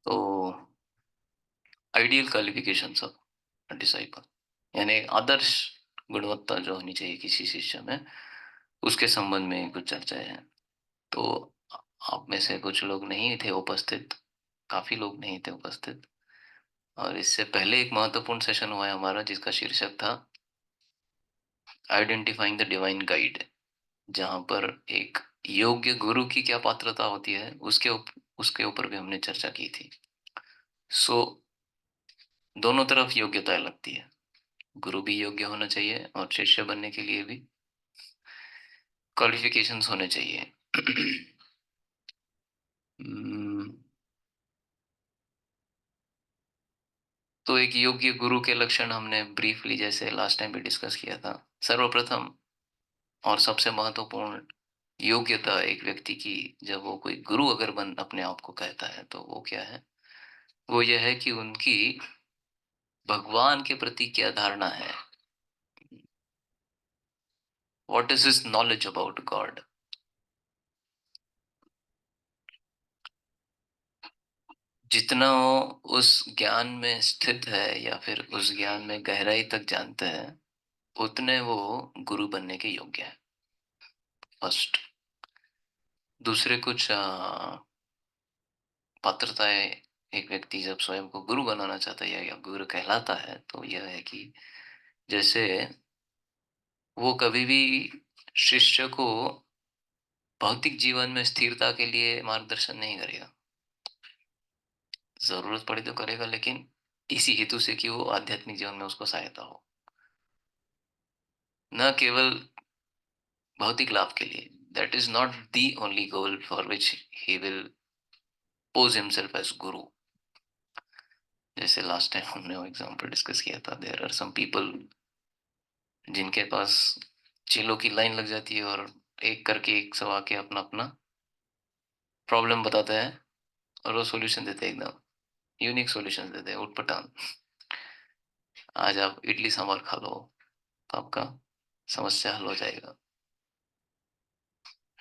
तो ideal qualifications of disciple यानी एक आदर्श गुणवत्ता जो होनी चाहिए किसी शिष्य में, उसके संबंध में कुछ चर्चाएँ हैं। तो आप में से कुछ लोग नहीं थे उपस्थित, काफ़ी लोग नहीं थे उपस्थित और इससे पहले एक महत्वपूर्ण सेशन हुआ है हमारा जिसका शीर्षक था आइडेंटिफाइंग द डिवाइन गाइड, जहाँ पर एक योग्य गुरु की क्या पात्रता होती है, उसके ऊपर भी हमने चर्चा की थी। सो दोनों तरफ योग्यता लगती है, गुरु भी योग्य होना चाहिए और शिष्य बनने के लिए भी क्वालिफिकेशंस होने चाहिए। हम्म, तो एक योग्य गुरु के लक्षण हमने ब्रीफली जैसे लास्ट टाइम भी डिस्कस किया था। सर्वप्रथम और सबसे महत्वपूर्ण योग्यता एक व्यक्ति की, जब वो कोई गुरु अगर बन अपने आप को कहता है तो वो क्या है? वो यह है कि उनकी भगवान के प्रति क्या धारणा है। What is his knowledge about God. जितना वो उस ज्ञान में स्थित है या फिर उस ज्ञान में गहराई तक जानते हैं, उतने वो गुरु बनने के योग्य है। फर्स्ट। दूसरे कुछ पात्रताएं एक व्यक्ति जब स्वयं को गुरु बनाना चाहता है या गुरु कहलाता है तो यह है कि जैसे वो कभी भी शिष्य को भौतिक जीवन में स्थिरता के लिए मार्गदर्शन नहीं करेगा। जरूरत पड़े तो करेगा, लेकिन इसी हेतु से कि वो आध्यात्मिक जीवन में उसको सहायता हो, न केवल भौतिक लाभ के लिए। That is not the only goal for which he will pose himself as guru. जैसे लास्ट टाइम हमने वो एग्जाम्पल डिस्कस किया था, देयर आर सम पीपल जिनके पास चेलों की लाइन लग जाती है और एक करके एक सब आके अपना अपना प्रॉब्लम बताते हैं और वो सॉल्यूशन देते हैं, एकदम यूनिक सॉल्यूशन देते हैं उटपटांग। आज आप इडली सांभर खा लो तो आपका समस्या हल हो जाएगा,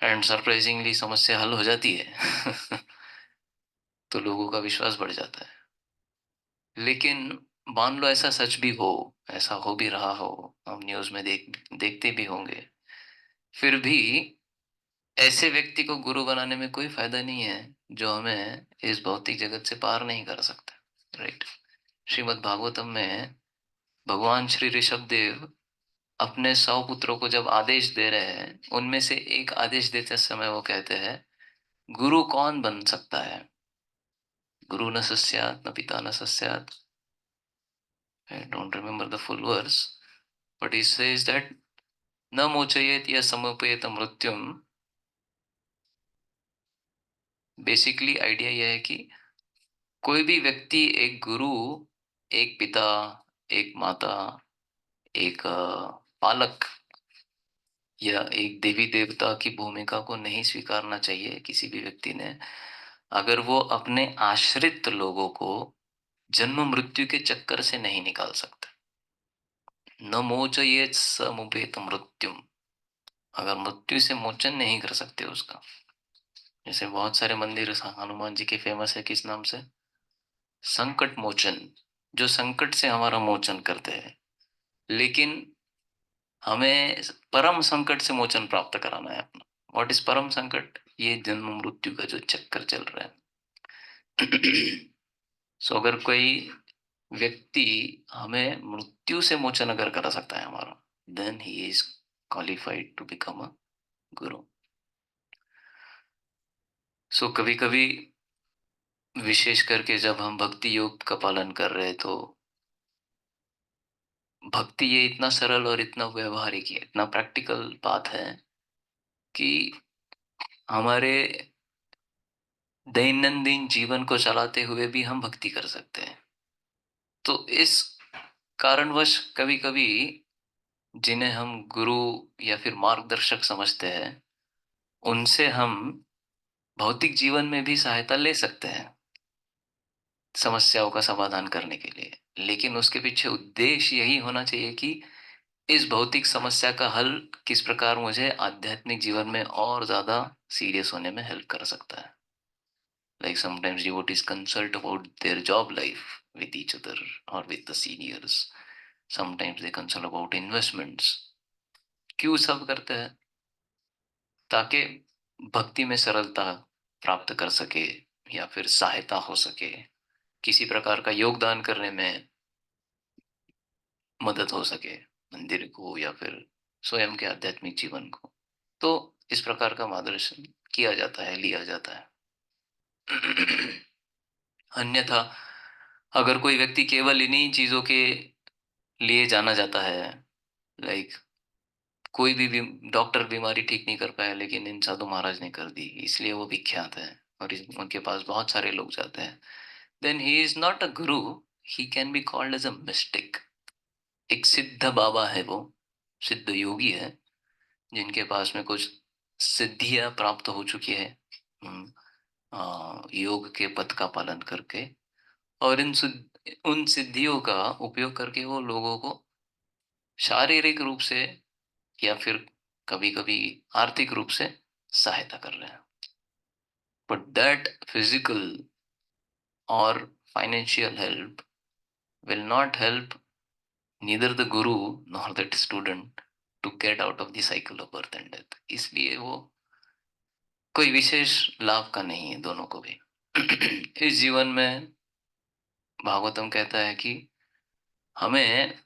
एंड सरप्राइजिंगली समस्या हल हो जाती है। तो लोगों का विश्वास बढ़ जाता है। लेकिन मान लो ऐसा सच भी हो, ऐसा हो भी रहा हो, हम न्यूज में देखते भी होंगे, फिर भी ऐसे व्यक्ति को गुरु बनाने में कोई फायदा नहीं है जो हमें इस भौतिक जगत से पार नहीं कर सकता। राइट। श्रीमद् भागवतम में भगवान श्री ऋषभ देव अपने 100 पुत्रों को जब आदेश दे रहे हैं, उनमें से एक आदेश देते समय वो कहते हैं गुरु कौन बन सकता है? गुरु न सस्यात न पिता न सस्यात। I don't remember the full verse, but he says that न मोचयेत या समुपयेत मृत्युम। बेसिकली आइडिया यह है कि कोई भी व्यक्ति एक गुरु, एक पिता, एक माता, एक पालक या एक देवी देवता की भूमिका को नहीं स्वीकारना चाहिए किसी भी व्यक्ति ने, अगर वो अपने आश्रित लोगों को जन्म मृत्यु के चक्कर से नहीं निकाल सकता। न मोचयेत समुपेत मृत्युम। अगर मृत्यु से मोचन नहीं कर सकते उसका, जैसे बहुत सारे मंदिर हनुमान जी के फेमस है किस नाम से? संकट मोचन। जो संकट से हमारा मोचन करते हैं, लेकिन हमें परम संकट से मोचन प्राप्त कराना है अपना। व्हाट इज परम संकट? ये जन्म मृत्यु का जो चक्कर चल रहा है। सो अगर कोई व्यक्ति हमें मृत्यु से मोचन अगर करा सकता है हमारा, then he is qualified to become a guru. So कभी कभी विशेष करके जब हम भक्ति योग का पालन कर रहे हैं, तो भक्ति ये इतना सरल और इतना व्यवहारिक है, इतना प्रैक्टिकल बात है कि हमारे दैनंदिन जीवन को चलाते हुए भी हम भक्ति कर सकते हैं। तो इस कारणवश कभी कभी जिन्हें हम गुरु या फिर मार्गदर्शक समझते हैं, उनसे हम भौतिक जीवन में भी सहायता ले सकते हैं समस्याओं का समाधान करने के लिए। लेकिन उसके पीछे उद्देश्य यही होना चाहिए कि इस भौतिक समस्या का हल किस प्रकार मुझे आध्यात्मिक जीवन में और ज्यादा सीरियस होने में हेल्प कर सकता है। Like sometimes devotees consult about their job life with each other or with the seniors. Sometimes they consult about investments. क्यों सब करते हैं? ताकि भक्ति में सरलता प्राप्त कर सके या फिर सहायता हो सके, किसी प्रकार का योगदान करने में मदद हो सके मंदिर को या फिर स्वयं के आध्यात्मिक जीवन को। तो इस प्रकार का मार्गदर्शन किया जाता है, लिया जाता है। अन्यथा अगर कोई व्यक्ति केवल इन्हीं चीजों के लिए जाना जाता है, लाइक कोई भी डॉक्टर बीमारी ठीक नहीं कर पाया लेकिन इन साधु महाराज ने कर दी, इसलिए वो विख्यात है और उनके पास बहुत सारे लोग जाते हैं, then he is not a guru, he can be called as a mystic. एक सिद्ध बाबा है वो, सिद्ध योगी है, जिनके पास में कुछ सिद्धियां प्राप्त हो चुकी है योग के पथ का पालन करके, और उन सिद्धियों का उपयोग करके वो लोगों को शारीरिक रूप से या फिर कभी कभी आर्थिक रूप से सहायता कर रहे हैं। बट दैट फिजिकल और financial help will not help neither the guru nor that student to get out of the cycle of birth and death। इसलिए वो कोई विशेष लाभ का नहीं है दोनों को भी। इस जीवन में भागवतम कहता है कि हमें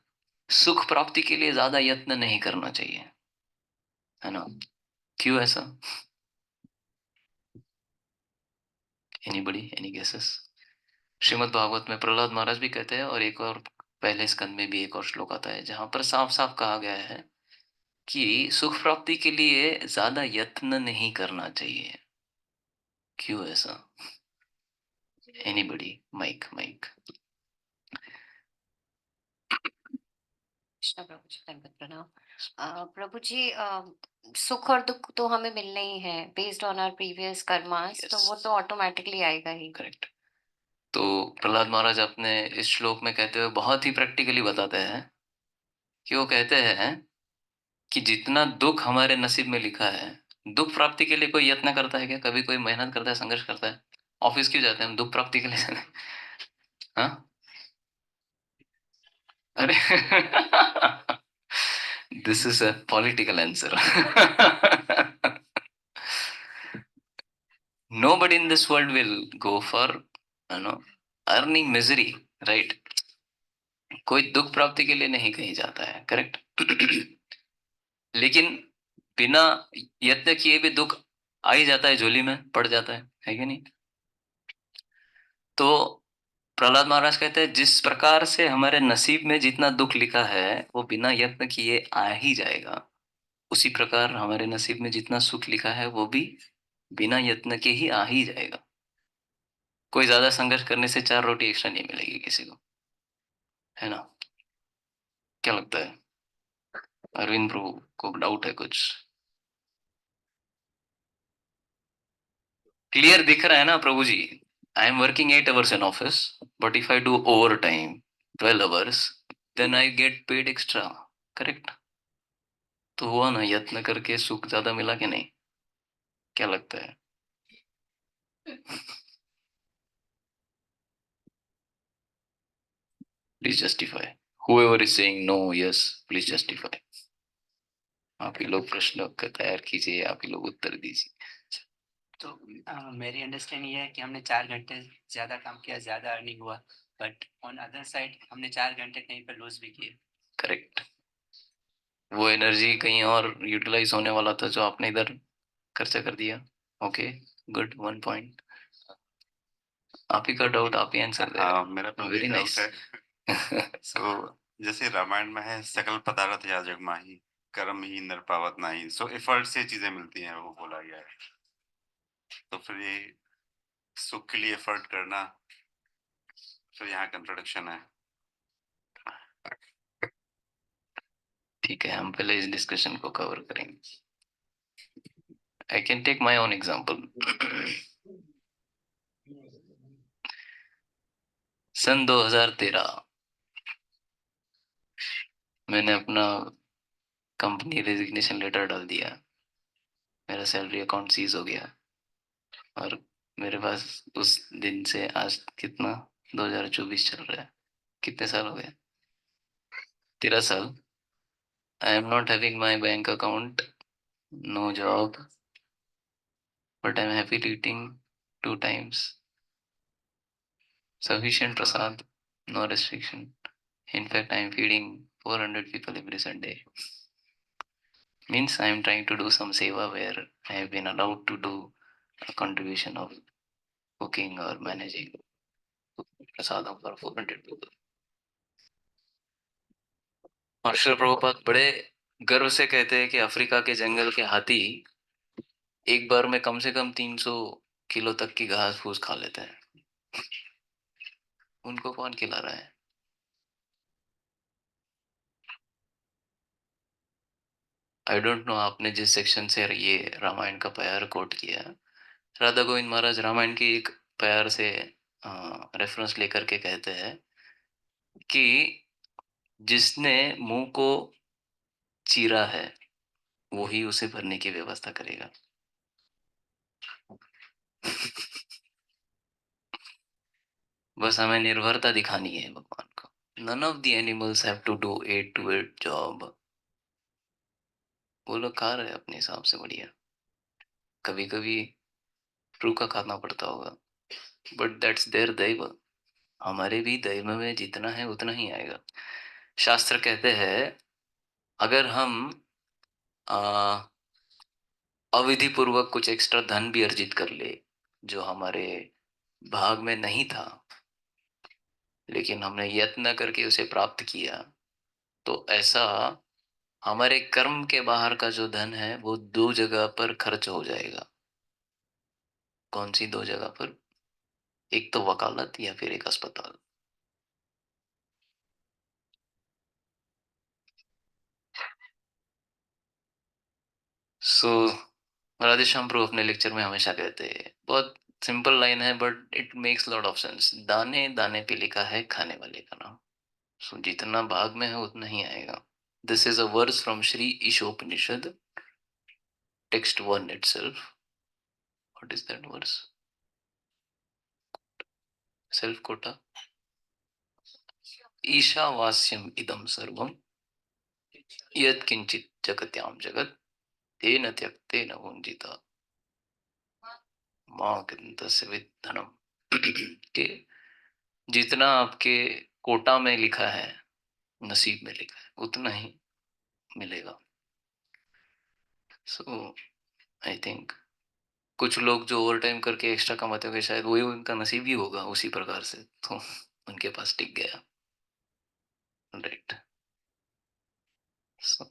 सुख प्राप्ति के लिए ज्यादा यत्न नहीं करना चाहिए, है ना? क्यों ऐसा? Anybody, any guesses? Shrimad Bhagwat में प्रहलाद महाराज भी कहते हैं, और एक और पहले स्कंद में भी एक और श्लोक आता है जहां पर साफ साफ कहा गया है कि सुख प्राप्ति के लिए ज्यादा यत्न नहीं करना चाहिए। क्यों ऐसा? Anybody? Mike mike. Krishna Prabhu ji, दंडवत प्रणाम। प्रभु जी, सुख और दुख तो हमें मिलने ही है based on our previous karmas, तो वो तो ऑटोमेटिकली आएगा ही। करेक्ट। तो प्रहलाद महाराज अपने इस श्लोक में कहते हुए बहुत ही प्रैक्टिकली बताते हैं कि वो कहते हैं कि जितना दुख हमारे नसीब में लिखा है, दुख प्राप्ति के लिए कोई यत्न करता है क्या? कभी कोई मेहनत करता है, संघर्ष करता है? ऑफिस क्यों जाते हैं हम? दुख प्राप्ति के लिए। हाँ? अरे this is a political answer. Nobody in this world will go for, earning misery, right? कोई दुख प्राप्ति के लिए नहीं कहीं जाता है, करेक्ट? लेकिन बिना यत्न किए भी दुख आ ही जाता है, झोली में पड़ जाता है कि नहीं? तो प्रहलाद महाराज कहते हैं जिस प्रकार से हमारे नसीब में जितना दुख लिखा है वो बिना यत्न किए आ ही जाएगा, उसी प्रकार हमारे नसीब में जितना सुख लिखा है वो भी बिना यत्न के ही आ ही जाएगा। कोई ज्यादा संघर्ष करने से 4 रोटी एक्स्ट्रा नहीं मिलेगी किसी को, है ना? क्या लगता है? अरविंद प्रभु को डाउट है कुछ? क्लियर दिख रहा है ना प्रभु जी? I am working 8 hours in office, but if I do overtime 12 hours, then I get paid extra, correct? तो हुआ ना, यत्न करके सुख ज्यादा मिला कि नहीं? क्या लगता है? Please justify. whoever is saying no, yes, please justify। आप ही लोग प्रश्न तैयार कीजिए, आप ही लोग उत्तर दीजिए। तो मेरी अंडरस्टैंडिंग ये है कि हमने 4 घंटे ज्यादा काम किया, ज्यादा अर्निंग हुआ, बट ऑन अदर साइड हमने 4 घंटे कहीं पर लूज भी किए। करेक्ट। वो एनर्जी कहीं और यूटिलाइज होने वाला था जो आपने इधर खर्चा कर दिया। Okay, good, 1 point. आप ही का डाउट आप ही आंसर दे। हाँ, मेरा तो वेरी नाइस। सो जैसे रामायण में है, सकल पदार्थ या जग माही, कर्म ही नर पावत नाही। सो एफर्ट से चीजें मिलती हैं, वो बोला गया है। तो फिर ये सुख के लिए एफर्ट करना, फिर यहाँ कंट्रोडिक्शन है। ठीक है, हम पहले इस डिस्कशन को कवर करेंगे। I can take my own example. सन 2013 मैंने अपना कंपनी रेजिग्नेशन लेटर डाल दिया, मेरा सैलरी अकाउंट सीज हो गया और मेरे पास उस दिन से आज कितना 2024 चल रहा है, कितने साल हो गए? 13 साल। I am not having my bank account, no job, but I am happily eating 2 times, sufficient prasad, no restriction. In fact, I am feeding 400 people every Sunday. Means I am trying to do some seva where I have been allowed to do a contribution of cooking or managing prasadam for 400 people. और श्री प्रभुपाद बड़े गर्व से कहते हैं कि Africa के जंगल के हाथी एक बार में कम से कम 300 किलो तक की घास फूस खा लेते हैं। उनको कौन खिला रहा है? आई डोंट नो आपने जिस सेक्शन से ये रामायण का प्यार कोट किया, राधा गोविंद महाराज रामायण की एक प्यार से रेफरेंस लेकर के कहते हैं कि जिसने मुंह को चीरा है वो ही उसे भरने की व्यवस्था करेगा। बस हमें निर्भरता दिखानी है भगवान को। None of the animals have to do 8 to 8 job. वो लोग खा रहे हैं अपने हिसाब से बढ़िया, कभी कभी रूखा खाना पड़ता होगा, बट दैट्स देयर दैव। हमारे भी दैव में जितना है उतना ही आएगा। शास्त्र कहते हैं अगर हम अविधि पूर्वक कुछ एक्स्ट्रा धन भी अर्जित कर ले जो हमारे भाग में नहीं था, लेकिन हमने यत्न करके उसे प्राप्त किया, तो ऐसा हमारे कर्म के बाहर का जो धन है वो 2 जगह पर खर्च हो जाएगा। कौन सी 2 जगह पर? एक तो वकालत या फिर एक अस्पताल। सो राधेश्याम प्रभु अपने लेक्चर में हमेशा कहते हैं, बहुत सिंपल लाइन है but it makes lot of sense. दाने दाने पे लिखा है खाने वाले का नाम। सो जितना भाग में है उतना ही आएगा। This is a verse from Shri Ishopanishad, text 1 itself. What is that verse? Self quota. ईशावास्यम इदम सर्वम यत् किंचित जगत्याम जगत तेन त्यक्तेन भुंजिता मां किंतस्य विद्धनम। कि जितना आपके कोटा में लिखा है, नसीब में लिखा है, उतना ही मिलेगा। सो आई थिंक कुछ लोग जो ओवर टाइम करके एक्स्ट्रा कमाते होंगे शायद वही उनका नसीब ही होगा उसी प्रकार से, तो उनके पास टिक गया। Right. So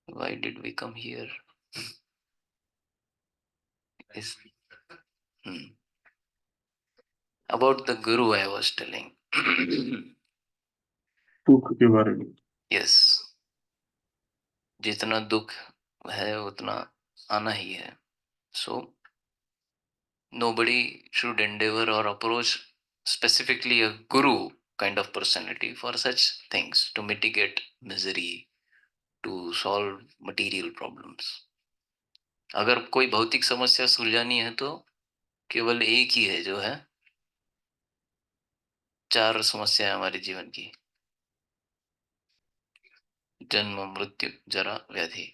why did we come here? Is about the guru I was telling. दुख के बारे में। यस, जितना दुख है उतना आना ही है। सो nobody should endeavor or approach specifically a guru kind of personality for such things, to mitigate misery, to solve material problems. अगर कोई भौतिक समस्या सुलझानी है तो केवल एक ही है जो है 4 समस्या हमारे जीवन की, जन्म मृत्यु जरा व्याधि।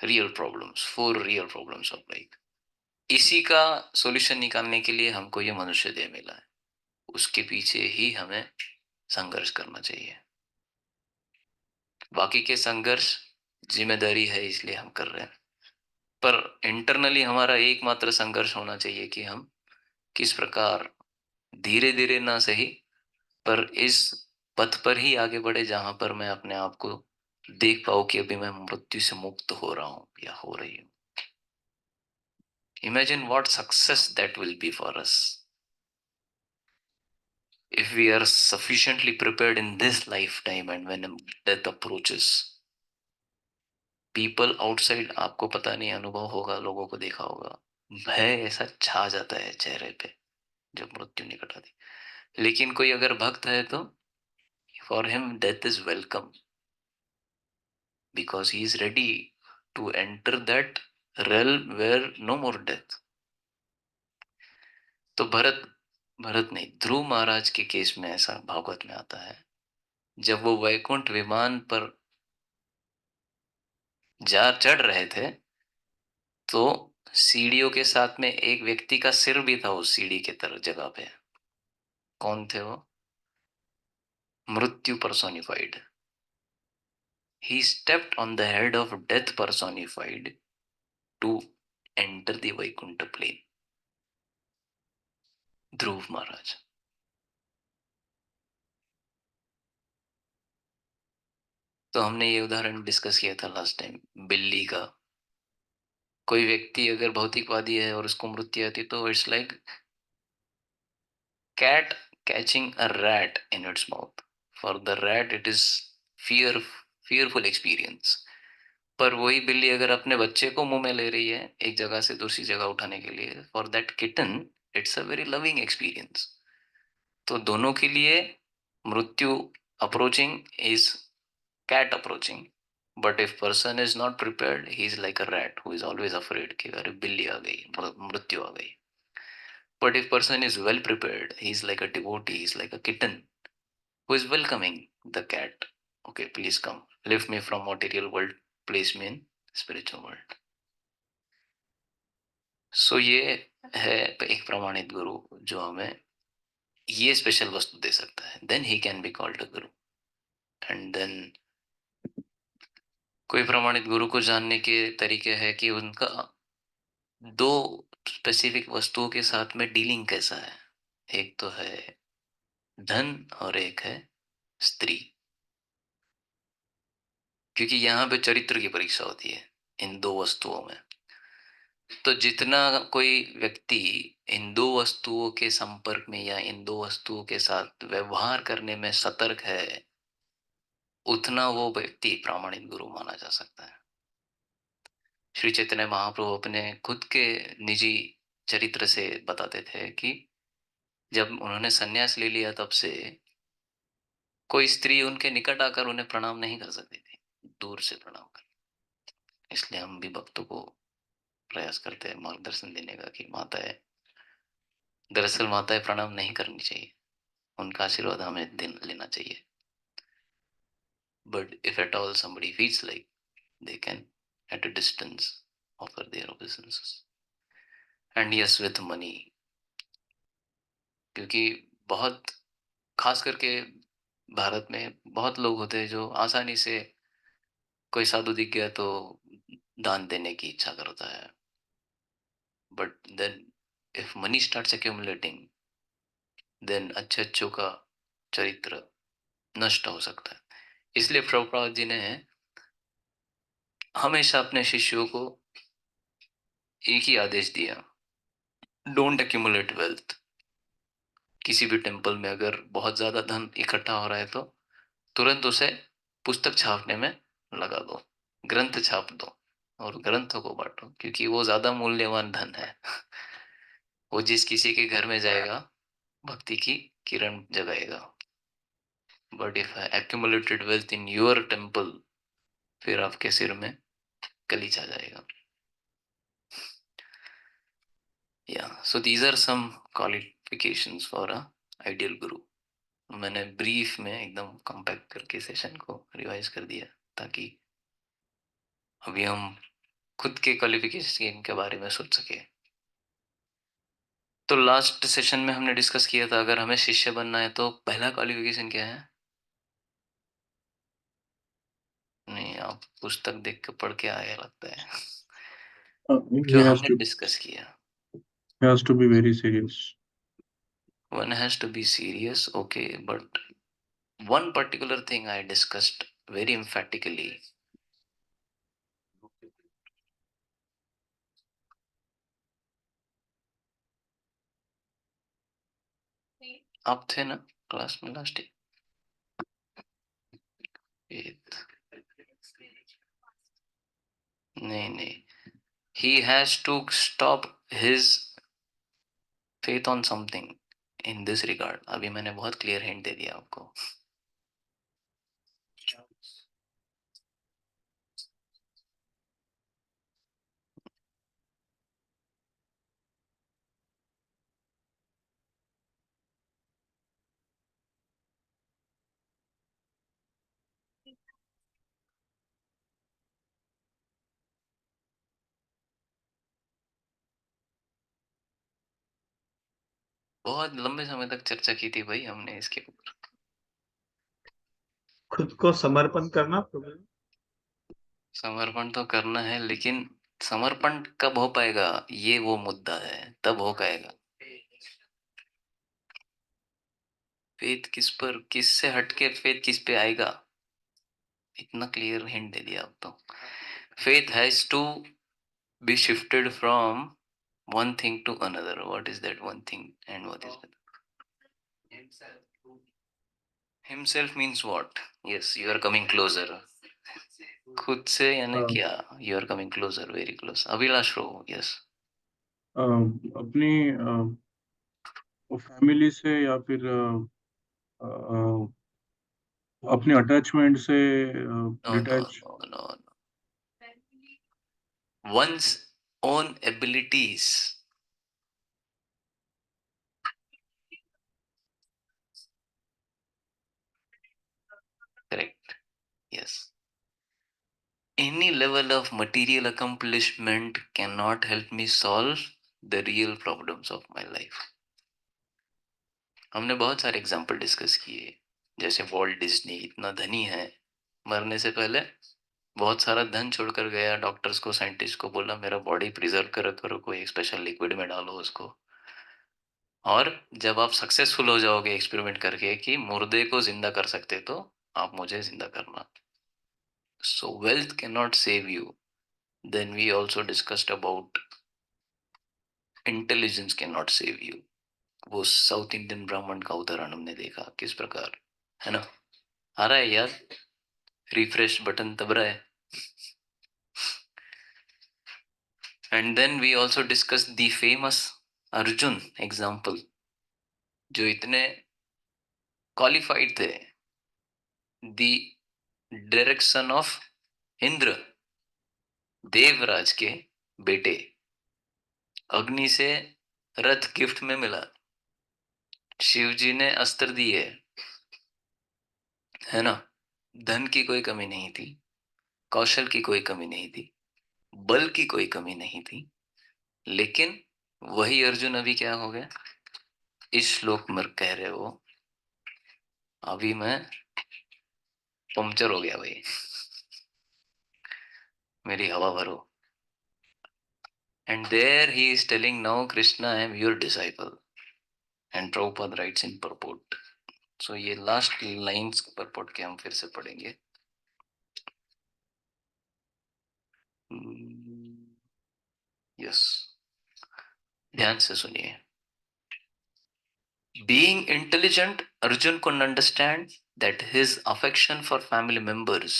Real problems, 4 real problems of life. इसी का सॉल्यूशन निकालने के लिए हमको ये मनुष्य देह मिला है, उसके पीछे ही हमें संघर्ष करना चाहिए। बाकी के संघर्ष जिम्मेदारी है इसलिए हम कर रहे हैं, पर इंटरनली हमारा एकमात्र संघर्ष होना चाहिए कि हम किस प्रकार धीरे धीरे ना सही पर इस पथ पर ही आगे बढ़े जहां पर मैं अपने आप को देख पाऊं कि अभी मैं मृत्यु से मुक्त हो रहा हूं या हो रही हूं। Imagine what success that will be for us if we are sufficiently prepared in this lifetime and when death approaches. People outside, आपको पता नहीं, अनुभव होगा, लोगों को देखा होगा, भय ऐसा छा जाता है चेहरे पे जब मृत्यु निकट आती। लेकिन कोई अगर भक्त है तो for him death is welcome because he is ready to enter that realm where no more death. तो भरत नहीं, ध्रुव महाराज के केस में ऐसा भागवत में आता है, जब वो वैकुंठ विमान पर जा चढ़ रहे थे तो सीढ़ियों के साथ में एक व्यक्ति का सिर भी था उस सीढ़ी के तरह जगह पे। कौन थे वो? मृत्यु personified. He stepped on the head of death personified to enter the Vaikuntha plane. ध्रुव महाराज। तो हमने ये उदाहरण डिस्कस किया था लास्ट टाइम, बिल्ली का। कोई व्यक्ति अगर भौतिकवादी है और उसको मृत्यु आती तो it's like cat catching a rat in its mouth. For the rat it is fearful experience. पर वही बिल्ली अगर अपने बच्चे को मुंह में ले रही है एक जगह से दूसरी जगह उठाने के लिए, for that kitten it's a very loving experience. तो दोनों के लिए मृत्यु approaching is cat approaching, but if person is not prepared he is like a rat who is always afraid कि अरे बिल्ली आ गई, मृत्यु आ गई। But if person is well prepared, he is like a devotee, he is like a kitten who is welcoming the cat. Okay, please come, lift me from material world, place me in spiritual world. So ये है एक प्रमाणित गुरु जो हमें ये special वस्तु दे सकता है, then he can be called a guru. And then कोई प्रमाणित गुरु को जानने के तरीके है कि उनका दो स्पेसिफिक वस्तुओं के साथ में डीलिंग कैसा है। एक तो है धन और एक है स्त्री, क्योंकि यहाँ पे चरित्र की परीक्षा होती है इन दो वस्तुओं में। तो जितना कोई व्यक्ति इन दो वस्तुओं के संपर्क में या इन दो वस्तुओं के साथ व्यवहार करने में सतर्क है, उतना वो व्यक्ति प्रामाणिक गुरु माना जा सकता है। श्री चैतन्य महाप्रभु अपने खुद के निजी चरित्र से बताते थे कि जब उन्होंने संन्यास ले लिया तब से कोई स्त्री उनके निकट आकर उन्हें प्रणाम नहीं कर सकती थी, दूर से प्रणाम कर। इसलिए हम भी भक्तों को प्रयास करते हैं मार्गदर्शन देने का कि माताएं, दरअसल माताएं प्रणाम नहीं करनी चाहिए, उनका आशीर्वाद हमें लेना चाहिए। But if at all somebody feels like they can at a distance offer their obeisances and yes with money, क्योंकि बहुत खास करके भारत में बहुत लोग होते हैं जो आसानी से कोई साधु दिख गया तो दान देने की इच्छा करता है, but then if money starts accumulating then अच्छे अच्छों का चरित्र नष्ट हो सकता है। इसलिए प्रभुपाद जी ने हमेशा अपने शिष्यों को एक ही आदेश दिया, डोंट एक्यूमुलेट वेल्थ। किसी भी टेम्पल में अगर बहुत ज्यादा धन इकट्ठा हो रहा है तो तुरंत उसे पुस्तक छापने में लगा दो, ग्रंथ छाप दो और ग्रंथों को बांटो, क्योंकि वो ज्यादा मूल्यवान धन है। वो जिस किसी के घर में जाएगा भक्ति की किरण जगाएगा। But if accumulated wealth in your temple, फिर आपके सिर में कलीच आ जाएगा। So these are some qualifications for a ideal guru. मैंने ब्रीफ में एकदम कंपैक्ट करके सेशन को रिवाइज कर दिया ताकि अभी हम खुद के क्वालिफिकेशन के बारे में सोच सके। तो लास्ट सेशन में हमने डिस्कस किया था अगर हमें शिष्य बनना है तो पहला क्वालिफिकेशन क्या है? नहीं, आप पुस्तक देख के पढ़ के आए लगता है। He जो has हमने to डिस्कस किया, be very serious. one has to be serious, okay, but one particular thing I discussed very emphatically, आप थे ना क्लास में लास्ट नहीं, he has to stop his faith on something in this regard. अभी मैंने बहुत clear hint दे दिया आपको। बहुत लंबे समय तक चर्चा की थी भाई हमने इसके ऊपर। खुद को समर्पण करना प्रभु जी। समर्पण तो करना है, लेकिन समर्पण कब हो पाएगा, ये वो मुद्दा है, तब हो पाएगा। फेथ किस पर, किससे हटके फेथ किस पे आएगा, इतना क्लियर हिंट दे दिया अब तो। Faith has to be shifted from one thing to another. What is that one thing and what is that? Himself means what? Yes, you are coming closer. खुद से यानी क्या? You are coming closer, very close. Abhilash रो, yes. अपनी family से या फिर अ, अपने अटैचमेंट से No, no, detach. no, no, no. One's own abilities. Correct. Yes. Any level of material accomplishment cannot help me solve the real problems of my life. हमने बहुत सारे एग्जाम्पल डिस्कस किए, जैसे वॉल्ट डिज्नी इतना धनी है, मरने से पहले बहुत सारा धन छोड़कर गया, डॉक्टर्स को साइंटिस्ट को बोला मेरा बॉडी प्रिजर्व करो, कोई एक स्पेशल लिक्विड में डालो उसको, और जब आप सक्सेसफुल हो जाओगे एक्सपेरिमेंट करके कि मुर्दे को जिंदा कर सकते तो आप मुझे जिंदा करना। So wealth can not save you. Then we also discussed about intelligence can not save you. वो साउथ इंडियन ब्राह्मण का उदाहरण हमने देखा किस प्रकार, है ना? आ रहा है यार, रिफ्रेश बटन दब रहा है। And then we also discuss the famous Arjun example, जो इतने क्वालिफाइड थे, the direction of Indra, Devraj के बेटे, अग्नि से रथ गिफ्ट में मिला, शिव जी ने अस्त्र दिए, है ना? धन की कोई कमी नहीं थी, कौशल की कोई कमी नहीं थी, बल की कोई कमी नहीं थी, लेकिन वही अर्जुन अभी क्या हो गया, इस श्लोक में कह रहे हो अभी मैं पंक्चर हो गया भाई, मेरी हवा भरो। And there he is telling now Krishna I am your disciple, and Prabhupada writes in purport. So ये लास्ट लाइंस purport के हम फिर से पढ़ेंगे। यस, ध्यान से सुनिए। Being intelligent, Arjun could understand that his affection for family members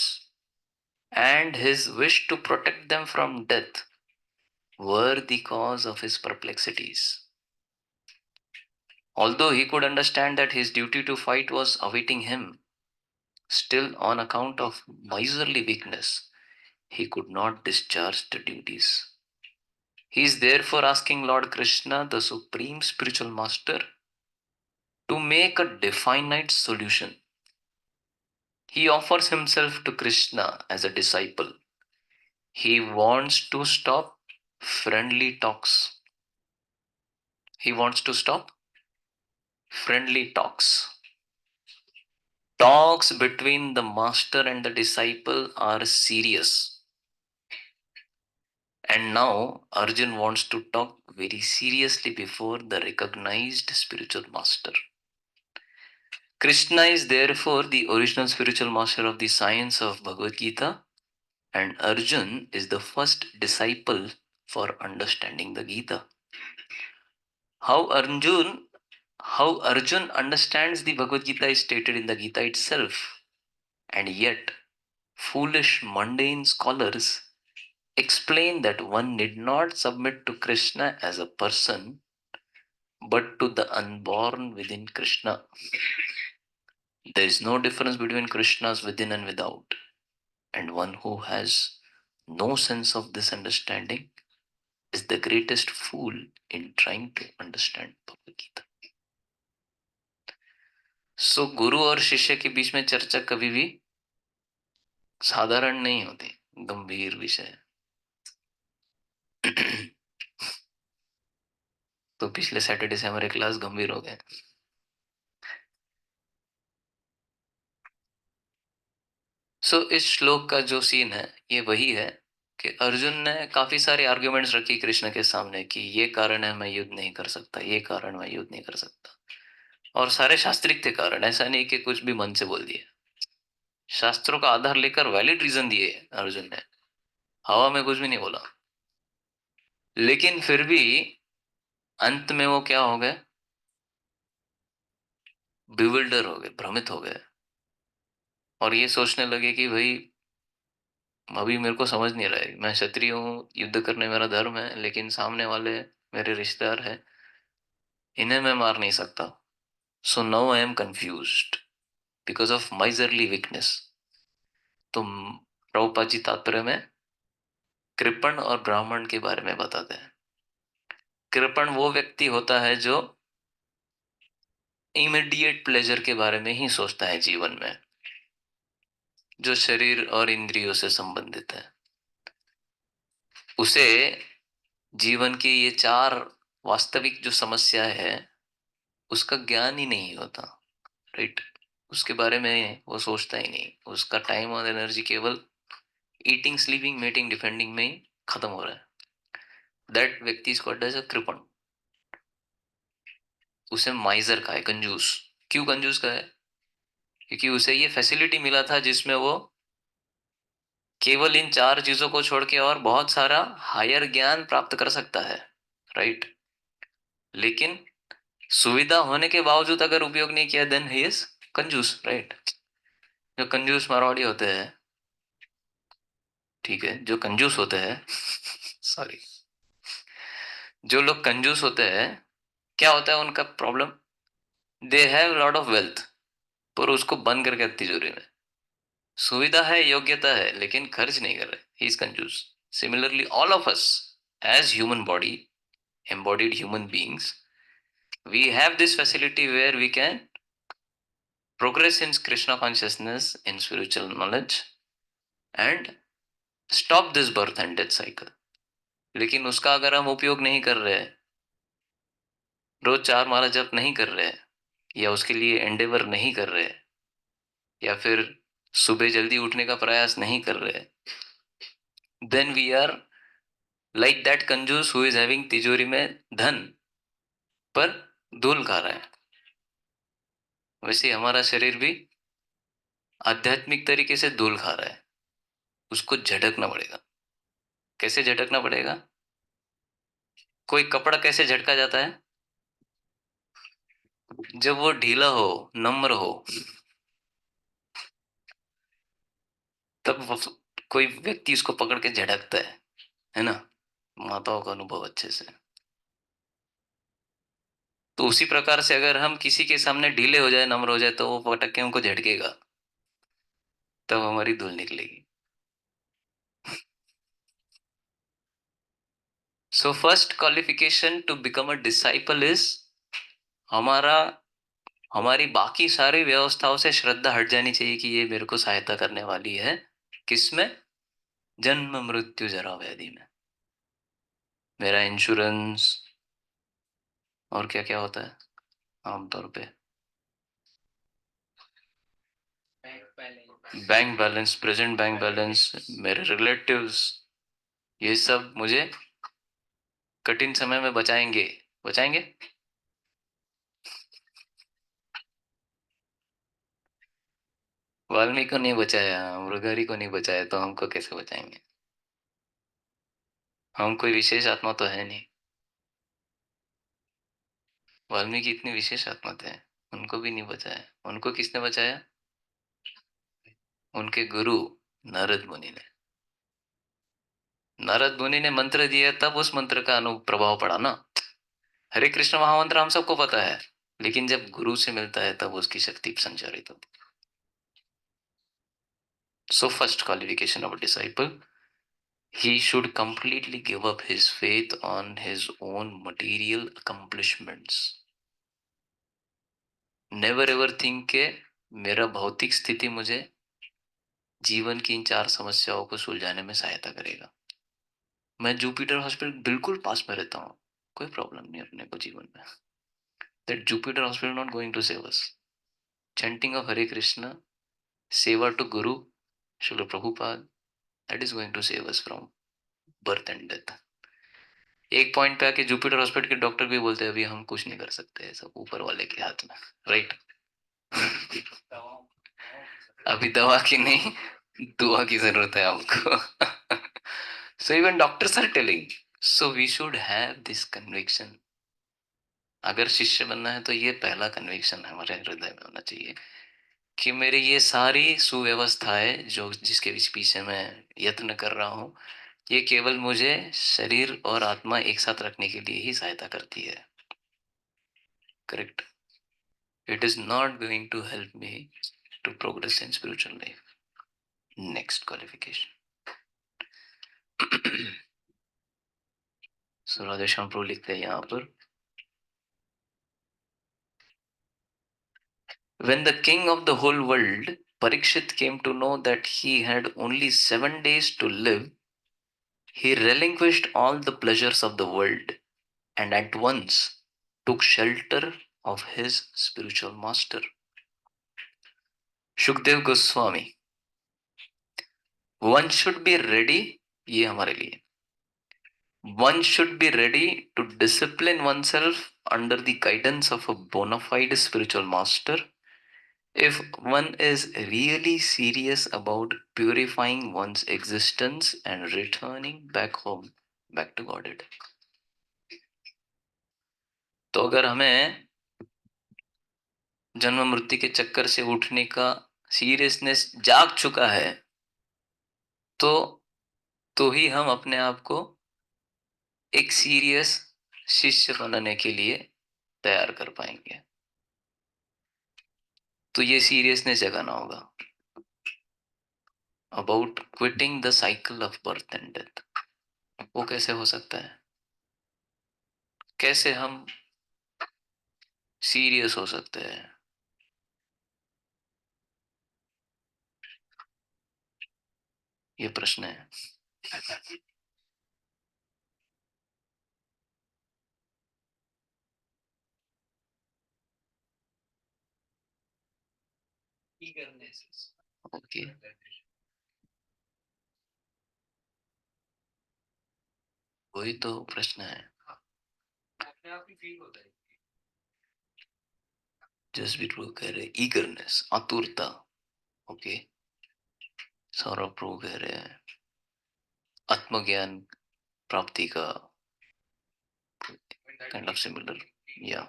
and his wish to protect them from death were the cause of his perplexities. Although he could understand that his duty to fight was awaiting him, still on account of miserly weakness, he could not discharge the duties. He is therefore asking Lord Krishna, the supreme spiritual master, to make a definite solution. He offers himself to Krishna as a disciple. He wants to stop friendly talks. He wants to stop friendly talks. Talks between the master and the disciple are serious. And now Arjun wants to talk very seriously before the recognized spiritual master. Krishna is therefore the original spiritual master of the science of Bhagavad Gita, and Arjun is the first disciple for understanding the Gita. How Arjun understands the Bhagavad Gita is stated in the Gita itself, and yet foolish mundane scholars explain that one need not submit to Krishna as a person, but to the unborn within Krishna. There is no difference between Krishna's within and without, and one who has no sense of this understanding is the greatest fool in trying to understand Bhagavad Gita. So गुरु और शिष्य के बीच में चर्चा कभी भी साधारण नहीं होती, गंभीर विषय। तो पिछले सैटरडे से हमारे क्लास गंभीर हो गए। सो इस श्लोक का जो सीन है ये वही है कि अर्जुन ने काफी सारे आर्ग्यूमेंट्स रखी कृष्ण के सामने कि ये कारण है मैं युद्ध नहीं कर सकता, ये कारण मैं युद्ध नहीं कर सकता, और सारे शास्त्रिक थे कारण, ऐसा नहीं कि कुछ भी मन से बोल दिए। शास्त्रों का आधार लेकर वैलिड रीजन दिए अर्जुन ने, हवा में कुछ भी नहीं बोला। लेकिन फिर भी अंत में वो क्या हो गए, बिविल्डर हो गए, भ्रमित हो गए, और ये सोचने लगे कि भाई अभी मेरे को समझ नहीं रहा है, मैं क्षत्रिय हूँ, युद्ध करने मेरा धर्म है, लेकिन सामने वाले मेरे रिश्तेदार हैं, इन्हें मैं मार नहीं सकता। So now I am confused because of miserly weakness. तो प्रभुपाद जी तात्पर्य में कृपण और ब्राह्मण के बारे में बताते हैं। कृपण वो व्यक्ति होता है जो इमीडिएट प्लेजर के बारे में ही सोचता है जीवन में, जो शरीर और इंद्रियों से संबंधित है। उसे जीवन की ये चार वास्तविक जो समस्या है उसका ज्ञान ही नहीं होता, राइट। उसके बारे में वो सोचता ही नहीं, उसका टाइम और एनर्जी केवल ईटिंग, स्लीपिंग, मीटिंग, डिफेंडिंग में ही खत्म हो रहा है। दैट व्यक्ति इज कॉल्ड एज अ कृपण। उसे माइजर का है, कंजूस। क्यों कंजूस का है? क्योंकि उसे ये फैसिलिटी मिला था जिसमें वो केवल इन चार चीजों को छोड़ के और बहुत सारा हायर ज्ञान प्राप्त कर सकता है, राइट। लेकिन सुविधा होने के बावजूद अगर उपयोग नहीं किया देन ही इज कंजूस, राइट। जो कंजूस मारवाड़ी होते हैं, ठीक है, जो कंजूस होते हैं सॉरी, जो लोग कंजूस होते हैं, क्या होता है उनका problem, they have lot of wealth पर उसको बंद करके तिजोरी में, सुविधा है, योग्यता है, लेकिन खर्च नहीं कर रहे, ही इज कंजूस। Similarly all of us as human body, embodied human beings, we have this facility where we can progress in Krishna consciousness, in spiritual knowledge, and stop this birth and death cycle. लेकिन उसका अगर हम उपयोग नहीं कर रहे, रोज 4 माला जप नहीं कर रहे, या उसके लिए एंडेवर नहीं कर रहे, या फिर सुबह जल्दी उठने का प्रयास नहीं कर रहे, then we are like that कंजूस हु इज हैविंग तिजोरी में धन पर धूल खा रहा है। वैसे हमारा शरीर भी आध्यात्मिक तरीके से धूल खा रहा है, उसको झटकना पड़ेगा। कैसे झटकना पड़ेगा? कोई कपड़ा कैसे झटका जाता है? जब वो ढीला हो, नम्र हो, तब कोई व्यक्ति उसको पकड़ के झटकता है ना। माताओं का अनुभव अच्छे से। तो उसी प्रकार से अगर हम किसी के सामने ढीले हो जाए, नम्र हो जाए, तो वो पटक के उनको झटकेगा, तब हमारी धूल निकलेगी। So first qualification to become a disciple is हमारा हमारी बाकी सारी व्यवस्थाओं से श्रद्धा हट जानी चाहिए कि ये मेरे को सहायता करने वाली है। किसमें? जन्म मृत्यु जरा व्याधि में। मेरा इंश्योरेंस, और क्या क्या होता है आमतौर पे, bank balance, present bank balance, मेरे रिलेटिव्स, ये सब मुझे कठिन समय में बचाएंगे। बचाएंगे? वाल्मीकि को नहीं बचाया, मृगहरि को नहीं बचाया, तो हमको कैसे बचाएंगे? हम कोई विशेष आत्मा तो है नहीं। वाल्मीकि इतनी विशेष आत्मा थे, उनको भी नहीं बचाया। उनको किसने बचाया? उनके गुरु नारद मुनि ने। नारद मुनि ने मंत्र दिया, तब उस मंत्र का प्रभाव पड़ा ना। हरे कृष्ण महामंत्र हम सबको पता है, लेकिन जब गुरु से मिलता है तब उसकी शक्ति संचारित होती है। So first qualification of a disciple, he should completely give up his faith on his own material accomplishments. Never ever think के मेरा भौतिक स्थिति मुझे जीवन की इन 4 समस्याओं को सुलझाने में सहायता करेगा। मैं जुपिटर हॉस्पिटल बिल्कुल पास में रहता हूँ, कोई प्रॉब्लम नहीं अपने को जीवन में. That Jupiter hospital not going to save us. Chanting of Hare Krishna, Seva to Guru, Srila Prabhupada, that is going to save us from birth and death. एक पॉइंट पे आके जुपिटर हॉस्पिटल के doctor भी बोलते हैं अभी हम कुछ नहीं कर सकते, सब ऊपर वाले के हाथ में, राइट. अभी दवा की नहीं, दुआ की जरूरत है हमको. So even doctors are telling, so we should have this conviction. अगर शिष्य बनना है तो ये पहला कन्विक्शन हमारे हृदय में होना चाहिए कि मेरी ये सारी सुव्यवस्थाएं जो जिसके पीछे मैं यत्न कर रहा हूँ, ये केवल मुझे शरीर और आत्मा एक साथ रखने के लिए ही सहायता करती है. Correct. It is not going to help me to progress in spiritual life. Next qualification. So Radheshyam Prabhu लिखते हैं यहाँ पर, when the king of the whole world Parikshit came to know that he had only 7 days to live, he relinquished all the pleasures of the world and at once took shelter of his spiritual master. Shukdev Goswami, one should be ready, ये हमारे लिए, one should be ready to discipline oneself under the guidance of a bona fide spiritual master if one is really serious about purifying one's existence and returning back home, back to Godhead. तो अगर हमें जन्म मृत्यु के चक्कर से उठने का सीरियसनेस जाग चुका है, तो ही हम अपने आप को एक सीरियस शिष्य बनने के लिए तैयार कर पाएंगे. तो ये सीरियसनेस जगाना होगा about quitting the cycle of birth and death. वो कैसे हो सकता है? कैसे हम सीरियस हो सकते हैं? ये प्रश्न है. ओके. वही तो प्रश्न है. अपने आप ही फील होता है. जस्ट भी प्रभु कह रहे ईगरनेस, आतुरता. ओके. सौरभ प्रभु कह रहे हैं आत्मज्ञान प्राप्ति का काइंड ऑफ सिमिलर. या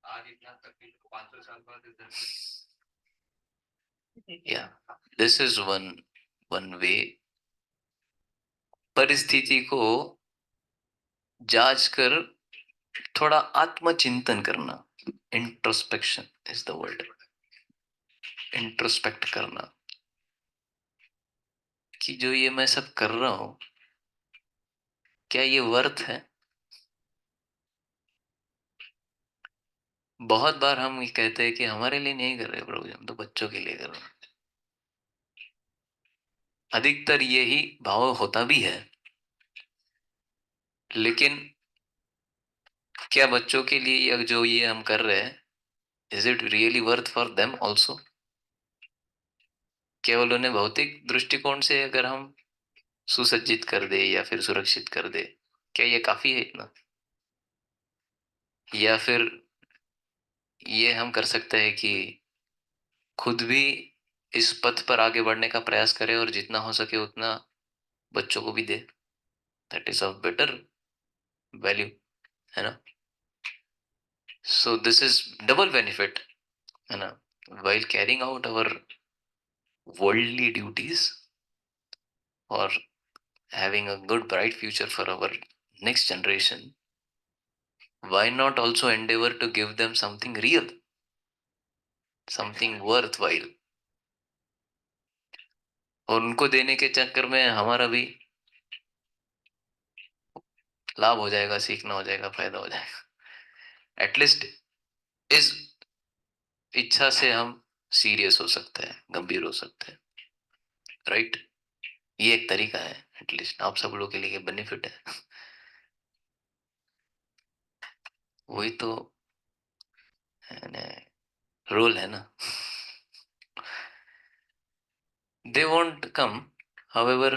आज इतना तकलीफ 500 साल बाद या दिस इज वन वे. परिस्थिति को जांच कर थोड़ा आत्मचिंतन करना. Introspection is the word. Introspect करना कि जो ये मैं सब कर रहा हूं, क्या ये वर्थ है? बहुत बार हम ये कहते हैं कि हमारे लिए नहीं कर रहे प्रभु, हम तो बच्चों के लिए कर रहे हैं. अधिकतर यही भाव होता भी है, लेकिन क्या बच्चों के लिए जो ये हम कर रहे हैं, is it really worth for them also? केवल उन्हें भौतिक दृष्टिकोण से अगर हम सुसज्जित कर दे या फिर सुरक्षित कर दे, क्या ये काफी है इतना? या फिर ये हम कर सकते हैं कि खुद भी इस पथ पर आगे बढ़ने का प्रयास करें और जितना हो सके उतना बच्चों को भी दे. That is of better value, है ना? So this is double benefit, है ना? while carrying out our worldly duties or having a good bright future for our next generation, why not also endeavor to give them something real, something worthwhile? और उनको देने के चक्कर में हमारा भी लाभ हो जाएगा, सीखना हो जाएगा, फायदा हो जाएगा. एटलीस्ट इस इच्छा से हम सीरियस हो सकते हैं, गंभीर हो सकते हैं, राइट? ये एक तरीका है, एटलीस्ट आप सब लोग के लिए बेनिफिट है. वही तो रोल है ना. They won't come. However,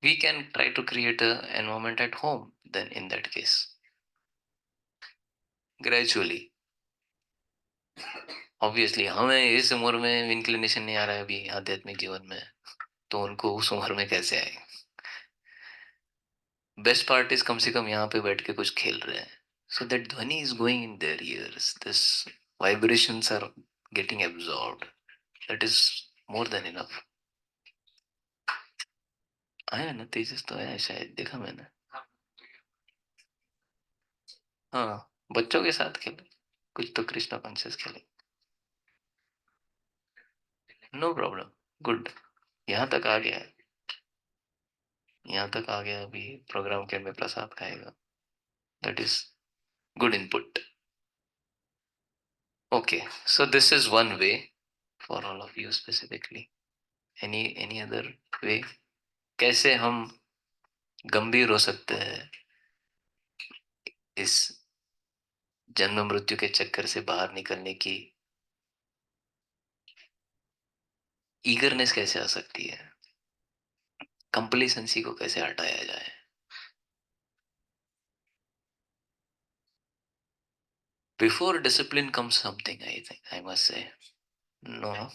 we can try to create an environment at home then in that case. Gradually. Obviously, हमें इस उम्र में इंक्लिनेशन नहीं आ रहा है अभी आध्यात्मिक जीवन में, तो उनको उस उम्र में कैसे आए. बेस्ट पार्ट इज कम से कम यहाँ पे बैठ के कुछ खेल रहे हैं. So that ध्वनि is going in their ears. This vibrations are getting absorbed. That is more than enough. आया ना, तेजस तो आया शायद, देखा मैंने. हाँ, बच्चों के साथ खेले, कुछ तो कृष्णा कॉन्शियस खेले. No problem, good. यहाँ तक आ गया है, यहाँ तक आ गया. अभी प्रोग्राम के में प्रसाद खाएगा. That is good input. Okay, so this is one way for all of you specifically. Any other way कैसे हम गंभीर हो सकते हैं, इस जन्म मृत्यु के चक्कर से बाहर निकलने की ईगरनेस कैसे आ सकती है, कंप्लेसेंसी को कैसे हटाया जाए. Before discipline comes something, I think, I must say. No.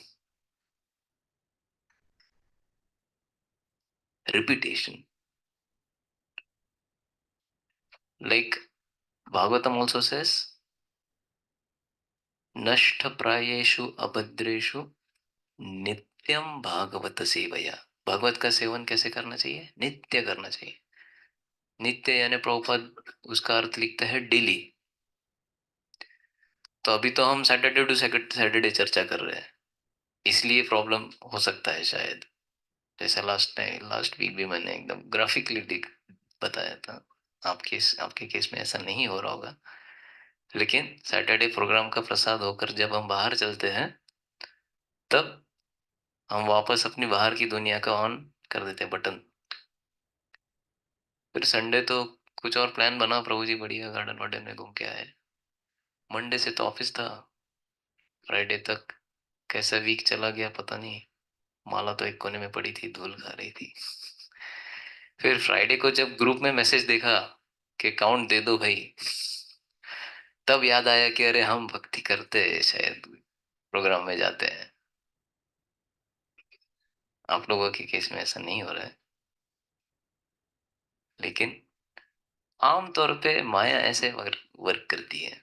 Repetition. Like Bhagavatam also says, नष्ट प्रायेषु अभद्रेषु नित्यम भागवत सेवया. भागवत का सेवन कैसे करना चाहिए? नित्य करना चाहिए. नित्य यानी प्रभुपाद उसका अर्थ लिखता है डेली. तो अभी तो हम सैटरडे टू सैटरडे चर्चा कर रहे हैं, इसलिए प्रॉब्लम हो सकता है शायद. जैसा लास्ट वीक भी मैंने एकदम ग्राफिकली बताया था. आपके केस में ऐसा नहीं हो रहा होगा, लेकिन सैटरडे प्रोग्राम का प्रसाद होकर जब हम बाहर चलते हैं, तब हम वापस अपनी बाहर की दुनिया का ऑन कर देते हैं बटन. फिर संडे तो कुछ और प्लान बना, प्रभु जी बढ़िया गार्डन वार्डन में घूम के आए. मंडे से तो ऑफिस था, फ्राइडे तक कैसा वीक चला गया पता नहीं. माला तो एक कोने में पड़ी थी, धूल खा रही थी. फिर फ्राइडे को जब ग्रुप में मैसेज देखा कि काउंट दे दो भाई, तब याद आया कि अरे हम भक्ति करते हैं, शायद प्रोग्राम में जाते हैं. आप लोगों के केस में ऐसा नहीं हो रहा है, लेकिन आमतौर पे माया ऐसे वर्क करती है.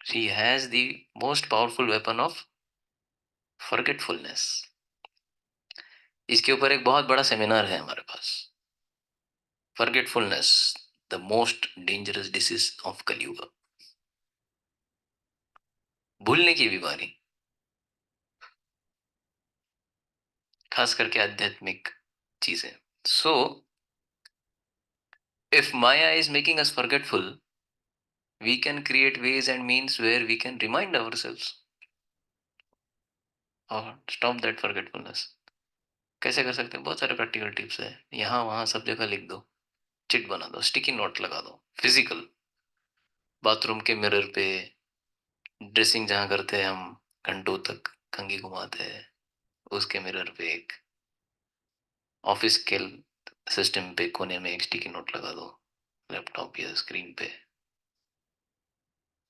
She has the most powerful weapon of forgetfulness. इसके ऊपर एक बहुत बड़ा सेमिनार है हमारे पास. Forgetfulness, the most dangerous disease of Kalyug. भूलने की बीमारी, खास करके आध्यात्मिक चीजें. सो if Maya is making us forgetful, we can create ways and means where we can remind ourselves or stop that forgetfulness. कैसे कर सकते हैं? बहुत सारे प्रैक्टिकल टिप्स है. यहाँ वहाँ सब जगह लिख दो, चिट बना दो, स्टिकी नोट लगा दो. फिजिकल, बाथरूम के मिरर पे, ड्रेसिंग जहाँ करते हैं हम घंटों तक कंघी घुमाते हैं, उसके मिरर पे एक, ऑफिस के सिस्टम पे कोने में एक स्टिकी नोट लगा दो, लैपटॉप या स्क्रीन पे.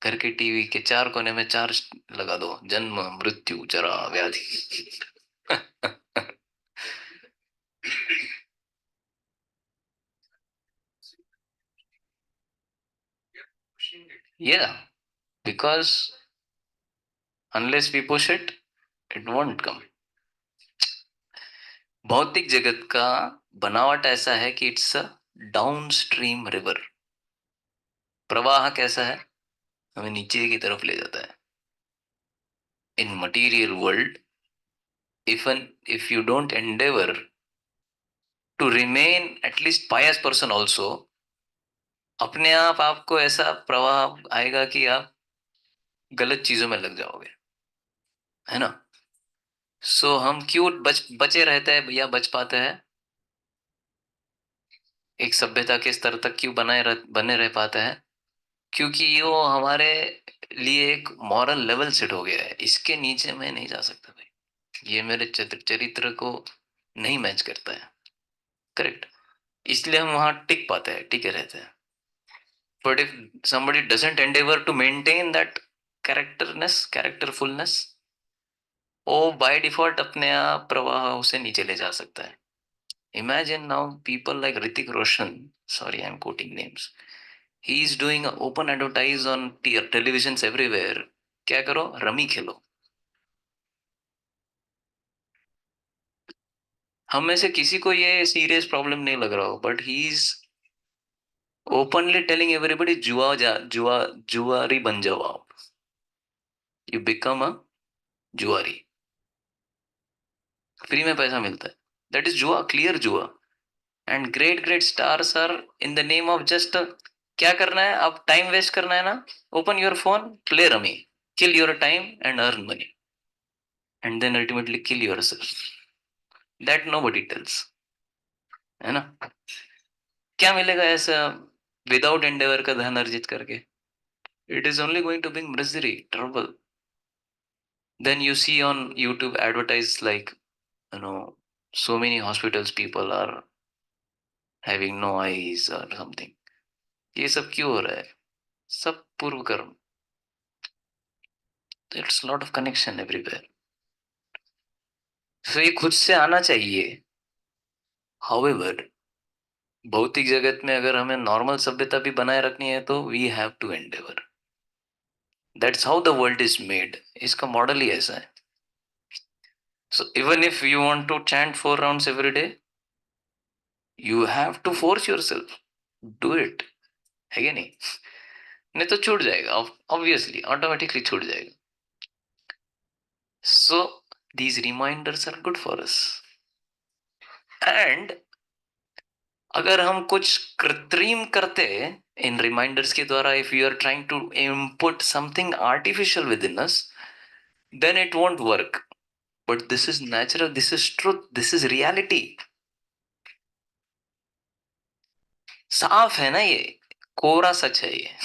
घर के टीवी के चार कोने में चार लगा दो, जन्म मृत्यु जरा व्याधि. Yeah, because unless we push it, it won't come. भौतिक जगत का बनावट ऐसा है कि it's a down stream river. प्रवाह कैसा है? हमें नीचे की तरफ ले जाता है. In material world, if you don't endeavor to remain at least pious person also, अपने आप आपको ऐसा प्रवाह आएगा कि आप गलत चीजों में लग जाओगे, है ना. सो हम क्यों बचे रहते हैं या बच पाते हैं? एक सभ्यता के स्तर तक क्यों बने रह पाता है? क्योंकि ये वो हमारे लिए एक मॉरल लेवल सेट हो गया है, इसके नीचे मैं नहीं जा सकता भाई, ये मेरे चरित्र को नहीं मैच करता है। करेक्ट। इसलिए हम वहां टिक पाते हैं, टिके रहते हैं। But if somebody doesn't endeavor to maintain that characterfulness, वो बाय डिफॉल्ट अपने आप प्रवाह उसे नीचे ले जा सकता है। Imagine now people like Hrithik Roshan, sorry I'm quoting names, he is doing a open advertise on televisions everywhere, क्या करो, रमी खेलो। हम में से किसी को ये सीरियस प्रॉब्लम नहीं लग रहा हो, but he is openly telling everybody जुआरी बन जाओ आप, यू बिकम अ जुआरी, फ्री में पैसा मिलता है, दैट इज जुआ, क्लियर जुआ। And great great stars are in the name of just, क्या करना है अब, टाइम वेस्ट करना है ना, open your phone, play rummy, kill your time and earn money, and then ultimately kill yourself, that nobody tells, है ना। क्या मिलेगा ऐसा विदाउट एंडेवर का धन अर्जित करके? It is only going to bring misery, trouble. Then you see on YouTube advertise like, you know, so many hospitals people are having no eyes or something. ये सब क्यों हो रहा है? सब पूर्व कर्म। There's a lot of connection everywhere. So ये खुद से आना चाहिए। However, भौतिक जगत में अगर हमें नॉर्मल सभ्यता भी बनाए रखनी है तो we have to endeavor. That's how the world is made. इसका मॉडल ही ऐसा है। So even if you want to chant 4 rounds every day, you have to force yourself. Do it. है क्या नहीं? नहीं तो छूट जाएगा, ऑब्वियसली ऑटोमेटिकली छूट जाएगा। So these reminders are good for us. And अगर हम कुछ कृत्रिम करते इन रिमाइंडर्स के द्वारा, if you are trying to input something artificial within us, then it won't work. But this is natural, this is truth, this is reality. साफ है ना, ये कोरा सच है, ये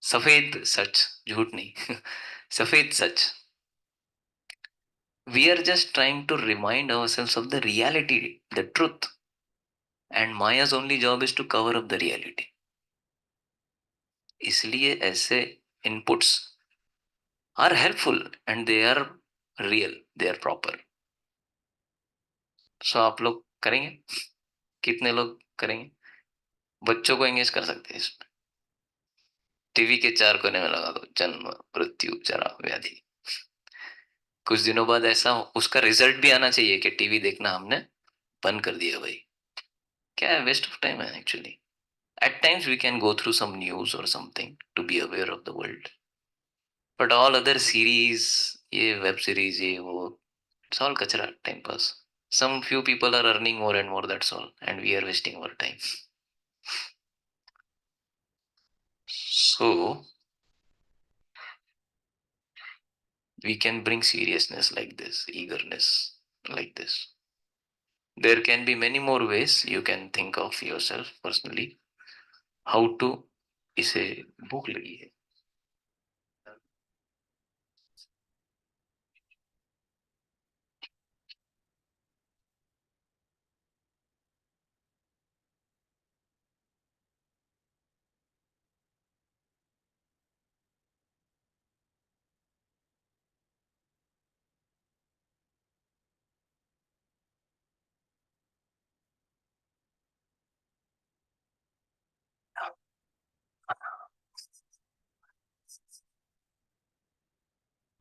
सफेद सच, झूठ नहीं सफेद सच। We are just trying to remind ourselves of the reality, the truth, and Maya's only job is to cover up the reality. इसलिए ऐसे inputs are helpful and they are real, they are proper. So आप लोग करेंगे? कितने लोग करेंगे? बच्चों को एंगेज कर सकते हैं इसमें। टीवी के 4 कोने में लगा दो, जन्म मृत्यु जरा व्याधि। कुछ दिनों बाद ऐसा उसका रिजल्ट भी आना चाहिए कि टीवी देखना हमने बंद कर दिया भाई। क्या है, वेस्ट ऑफ टाइम है actually. At times we can go through some news or something to be aware of the world. But all other series, ये web series, ये वो, it's all kachra, time pass. Some few people are earning more and more, that's all. And we are wasting our time. So, we can bring seriousness like this, eagerness like this. There can be many more ways you can think of yourself personally. How to, इसे भूख लगी है।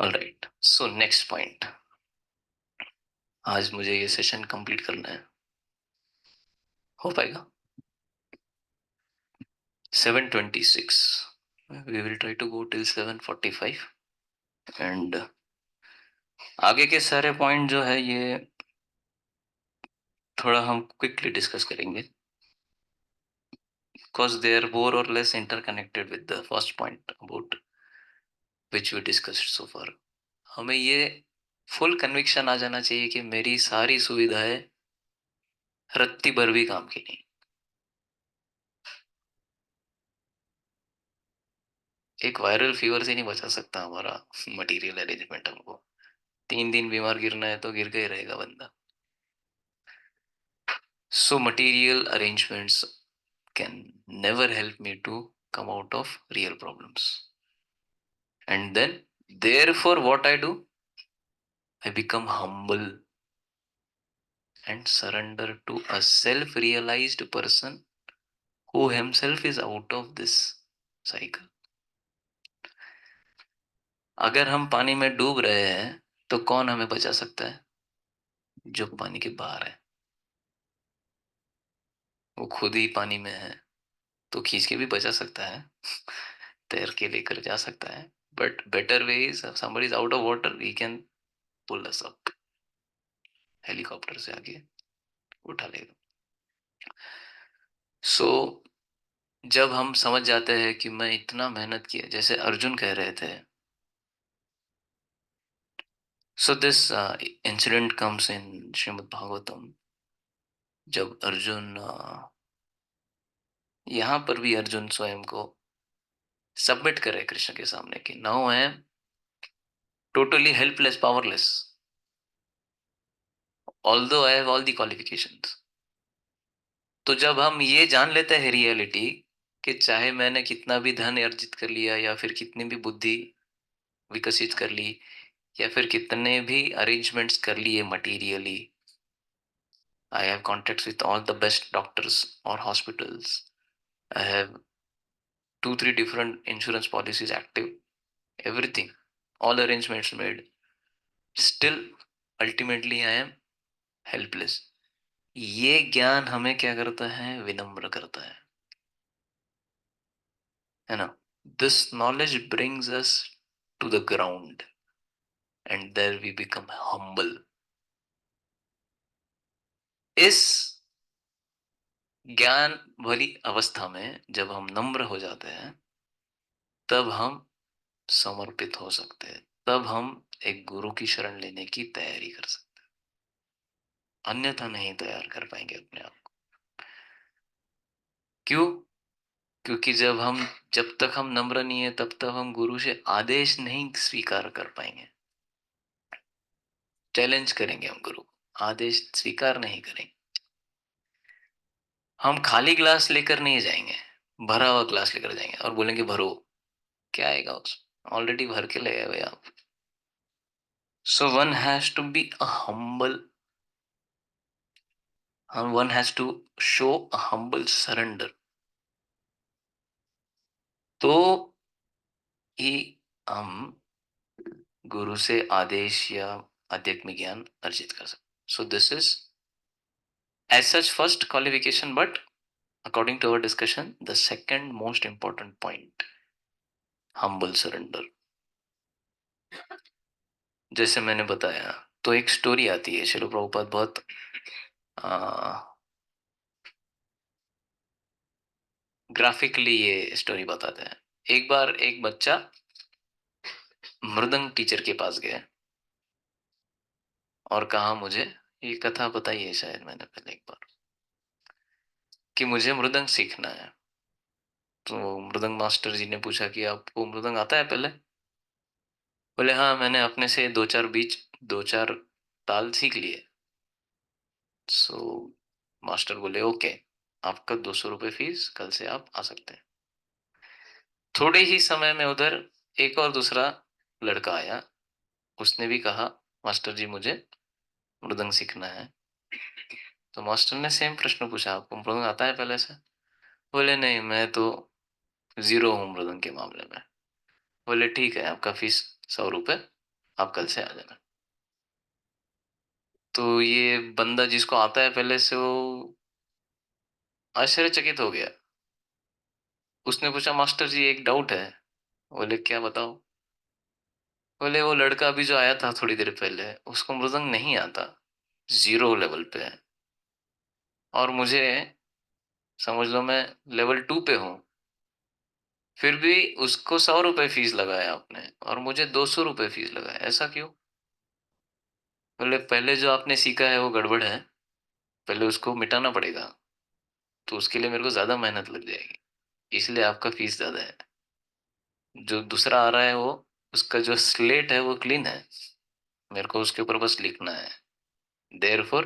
All right. So next point. आज मुझे ये session complete करना है, हो पाएगा? 7:26. We will try to go till 7:45 and आगे के सारे पॉइंट जो है ये थोड़ा हम क्विकली डिस्कस करेंगे, because they are more or less interconnected with the first point about which we discussed so far. हमें ये फुल कन्विक्शन आ जाना चाहिए कि मेरी सारी सुविधाएं रत्ती भर भी काम की नहीं। एक वायरल फीवर से नहीं बचा सकता हमारा मटेरियल अरेंजमेंट हमको। 3 दिन बीमार गिरना है तो गिर के ही रहेगा बंदा। So material arrangements can never help me to come out of real problems. And then, therefore, what I do? I become humble and surrender to a self realized person who himself is out of this cycle. अगर हम पानी में डूब रहे हैं तो कौन हमें बचा सकता है? जो पानी के बाहर है, वो खुद ही पानी में है तो खींच के भी बचा सकता है, तैर के लेकर जा सकता है। But better way is somebody is out of water, he can pull us up, helicopter से आगे उठा लेगा। सो जब हम समझ जाते हैं कि मैं इतना मेहनत किया, जैसे अर्जुन कह रहे थे, so this incident comes in Shrimad Bhagavatam. जब अर्जुन यहाँ पर भी अर्जुन स्वयं को सबमिट करे कृष्ण के सामने कि now I am totally helpless, powerless, although I have all the qualifications. तो जब हम ये जान लेते हैं रियलिटी कि चाहे मैंने कितना भी धन अर्जित कर लिया या फिर कितनी भी बुद्धि विकसित कर ली या फिर कितने भी अरेंजमेंट्स कर लिए materially, I have contacts with all the best doctors और hospitals, I have 2-3 different insurance policies active, everything, all arrangements made, still ultimately I am helpless। ये ज्ञान हमें क्या करता है? विनम्र करता है ना? This knowledge brings us to the ground and there we become humble। इस ज्ञान भरी अवस्था में जब हम नम्र हो जाते हैं तब हम समर्पित हो सकते हैं, तब हम एक गुरु की शरण लेने की तैयारी कर सकते हैं, अन्यथा नहीं तैयार कर पाएंगे अपने आप को। क्यों? क्योंकि जब तक हम नम्र नहीं है तब तक हम गुरु से आदेश नहीं स्वीकार कर पाएंगे। चैलेंज करेंगे हम गुरु को, आदेश स्वीकार नहीं करेंगे। हम खाली ग्लास लेकर नहीं जाएंगे, भरा हुआ ग्लास लेकर जाएंगे और बोलेंगे भरो, क्या आएगा उसमें? ऑलरेडी भर के ले गए आप। So one has to be a humble, one has to show a humble surrender, तो ही हम गुरु से आदेश या आध्यात्मिक ज्ञान अर्जित कर सकते। सो this is as such first qualification, but according to our discussion the second most important point, humble surrender। जैसे मैंने बताया, तो एक स्टोरी आती है, श्रील प्रभुपाद बहुत ग्राफिकली ये स्टोरी बताते हैं। एक बार एक बच्चा मृदंग टीचर के पास गया और कहा, मुझे ये कथा बताई है शायद मैंने पहले एक बार, कि मुझे मृदंग सीखना है। तो मृदंग मास्टर जी ने पूछा कि आपको मृदंग आता है पहले? बोले हाँ, मैंने अपने से 2-4 ताल सीख लिए। सो मास्टर बोले ओके, आपका 200 रुपये फीस, कल से आप आ सकते हैं। थोड़े ही समय में उधर एक और दूसरा लड़का आया, उसने भी कहा मास्टर जी मुझे मृदंग सीखना है। तो मास्टर ने सेम प्रश्न पूछा, आपको मृदंग आता है पहले से? बोले नहीं, मैं तो जीरो हूँ मृदंग के मामले में। बोले ठीक है, आपका फीस 100 रुपये, आप कल से आ जाना। तो ये बंदा जिसको आता है पहले से, वो आश्चर्यचकित हो गया। उसने पूछा, मास्टर जी एक डाउट है। बोले क्या, बताओ। बोले वो लड़का अभी जो आया था थोड़ी देर पहले, उसको मृदंग नहीं आता, जीरो लेवल पे है, और मुझे समझ लो मैं लेवल 2 पे हूँ, फिर भी उसको 100 रुपये फीस लगाया आपने और मुझे 200 रुपये फीस लगाया, ऐसा क्यों? बोले पहले जो आपने सीखा है वो गड़बड़ है, पहले उसको मिटाना पड़ेगा, तो उसके लिए मेरे को ज्यादा मेहनत लग जाएगी, इसलिए आपका फीस ज्यादा है। जो दूसरा आ रहा है वो, उसका जो स्लेट है वो क्लीन है, मेरे को उसके ऊपर बस लिखना है, देयरफॉर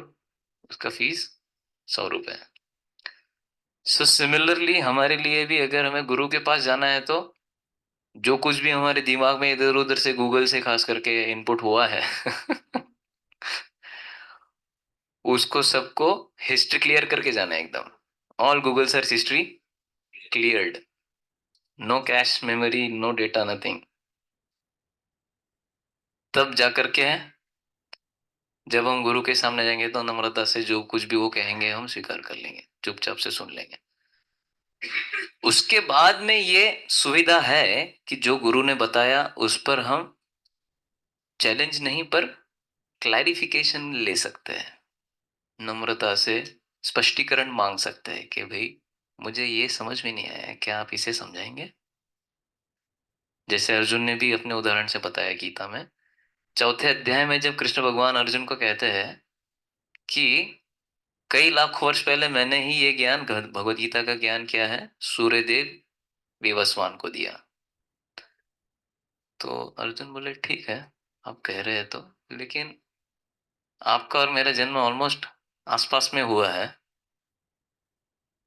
उसका फीस 100 रुपए। सो सिमिलरली हमारे लिए भी अगर हमें गुरु के पास जाना है तो जो कुछ भी हमारे दिमाग में इधर उधर से गूगल से खास करके इनपुट हुआ है उसको सबको हिस्ट्री क्लियर करके जाना है एकदम। All Google search history cleared, no cache memory, no data, nothing. तब जाकर के है, जब हम गुरु के सामने जाएंगे तो नम्रता से जो कुछ भी वो कहेंगे हम स्वीकार कर लेंगे, चुपचाप से सुन लेंगे। उसके बाद में ये सुविधा है कि जो गुरु ने बताया उस पर हम चैलेंज नहीं पर क्लैरिफिकेशन ले सकते हैं, नम्रता से स्पष्टीकरण मांग सकते हैं कि भाई मुझे ये समझ में नहीं आया, क्या आप इसे समझाएंगे। जैसे अर्जुन ने भी अपने उदाहरण से बताया गीता में 4थे अध्याय में, जब कृष्ण भगवान अर्जुन को कहते हैं कि कई लाख वर्ष पहले मैंने ही ये ज्ञान, भगवत गीता का ज्ञान क्या है, सूर्यदेव विवस्वान को दिया। तो अर्जुन बोले ठीक है, आप कह रहे हैं तो, लेकिन आपका और मेरा जन्म ऑलमोस्ट आसपास में हुआ है।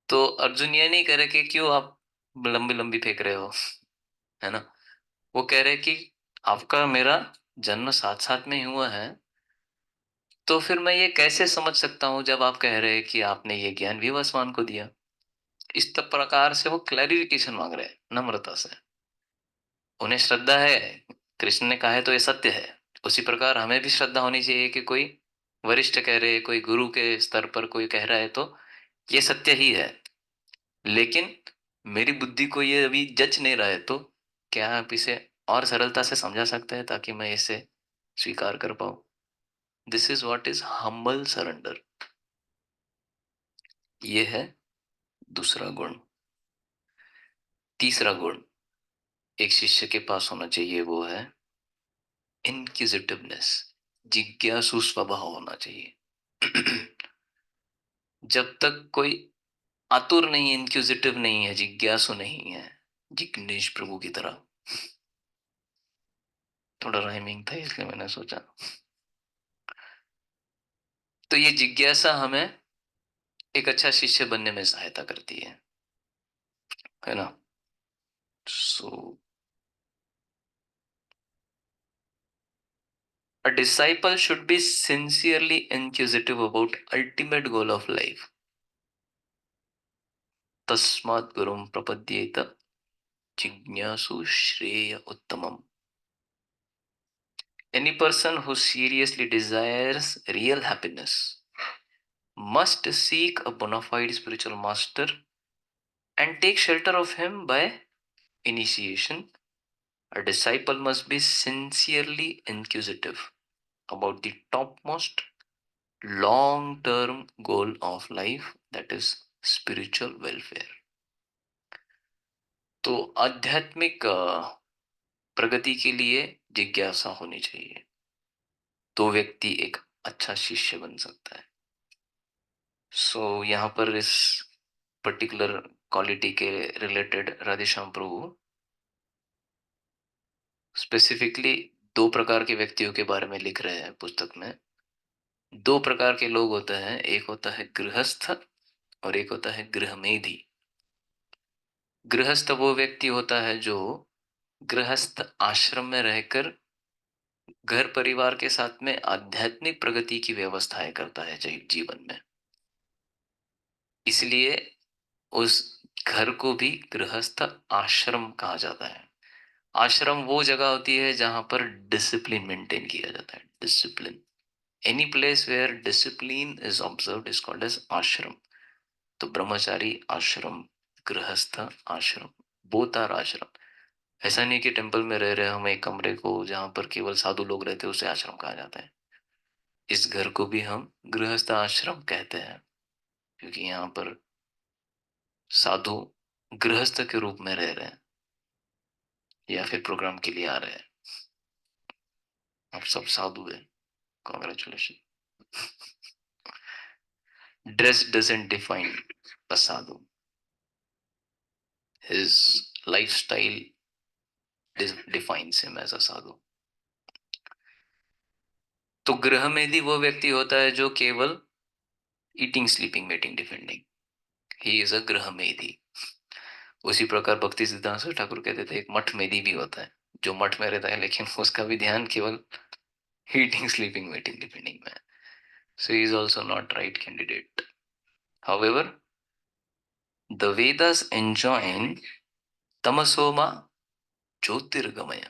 तो अर्जुन ये नहीं कह रहे कि क्यों आप लंबी लंबी फेंक रहे हो, है ना। वो कह रहे कि आपका मेरा जन्म साथ साथ में ही हुआ है, तो फिर मैं ये कैसे समझ सकता हूं जब आप कह रहे हैं कि आपने ये ज्ञान विवस्वान को दिया। इस प्रकार से वो क्लैरिफिकेशन मांग रहे हैं नम्रता से। उन्हें श्रद्धा है, कृष्ण ने कहा है तो ये सत्य है। उसी प्रकार हमें भी श्रद्धा होनी चाहिए कि कोई वरिष्ठ कह रहे, कोई गुरु के स्तर पर कोई कह रहा है तो ये सत्य ही है। लेकिन मेरी बुद्धि को ये अभी जच नहीं रहा है, तो क्या आप इसे और सरलता से समझा सकते हैं ताकि मैं इसे स्वीकार कर पाऊं। This is what is humble surrender. ये है दूसरा गुण। तीसरा गुण एक शिष्य के पास होना चाहिए, वो है इनक्विजिटिवनेस, जिज्ञासु स्वभाव होना चाहिए। जब तक कोई आतुर नहीं, इनक्विजिटिव नहीं है, जिज्ञासु नहीं है, जिग्नेश प्रभु की तरह, थोड़ा राइमिंग था इसलिए मैंने सोचा। तो ये जिज्ञासा हमें एक अच्छा शिष्य बनने में सहायता करती है ना। सो a disciple should be sincerely inquisitive about ultimate goal of life. तस्मात् गुरुं प्रपद्येत जिज्ञासु श्रेय उत्तमम। Any person who seriously desires real happiness must seek a bona fide spiritual master and take shelter of him by initiation. A disciple must be sincerely inquisitive about the topmost long term goal of life, that is spiritual welfare. तो आध्यात्मिक प्रगति के लिए जिज्ञासा होनी चाहिए, तो व्यक्ति एक अच्छा शिष्य बन सकता है। सो यहाँ पर इस पर्टिकुलर क्वालिटी के रिलेटेड राधेश्याम प्रभु स्पेसिफिकली 2 प्रकार के व्यक्तियों के बारे में लिख रहे हैं पुस्तक में। 2 प्रकार के लोग होते हैं, एक होता है गृहस्थ और एक होता है गृहमेधी। गृहस्थ वो व्यक्ति होता है जो गृहस्थ आश्रम में रहकर घर परिवार के साथ में आध्यात्मिक प्रगति की व्यवस्थाएं करता है जीवन में, इसलिए उस घर को भी गृहस्थ आश्रम कहा जाता है। आश्रम वो जगह होती है जहां पर डिसिप्लिन मेंटेन किया जाता है, discipline. Any place where discipline is observed is called as ashram. तो ब्रह्मचारी आश्रम, गृहस्थ आश्रम, बोथ आर आश्रम। ऐसा नहीं कि टेम्पल में रह रहे हम एक कमरे को जहां पर केवल साधु लोग रहते हैं उसे आश्रम कहा जाता है। इस घर को भी हम गृहस्थ आश्रम कहते हैं, क्योंकि यहाँ पर साधु गृहस्थ के रूप में रह रहे हैं या फिर प्रोग्राम के लिए आ रहे हैं। आप सब साधु हैं, congratulation. Dress doesn't define a sadhu. His lifestyle defines him as a sadhu. तो गृह मेधी वो व्यक्ति होता है जो केवल eating, sleeping, mating, defending, he is a गृह मेधी. उसी प्रकार भक्ति सिद्धांत सरस्वती ठाकुर कहते थे एक मठ मेधी भी होता है जो मठ में रहता है लेकिन उसका भी ध्यान केवल ईटिंग, स्लीपिंग, मेटिंग, डिफेंडिंग में. So he is also not right candidate. However, the Vedas enjoin tamasoma ज्योतिर्गमय.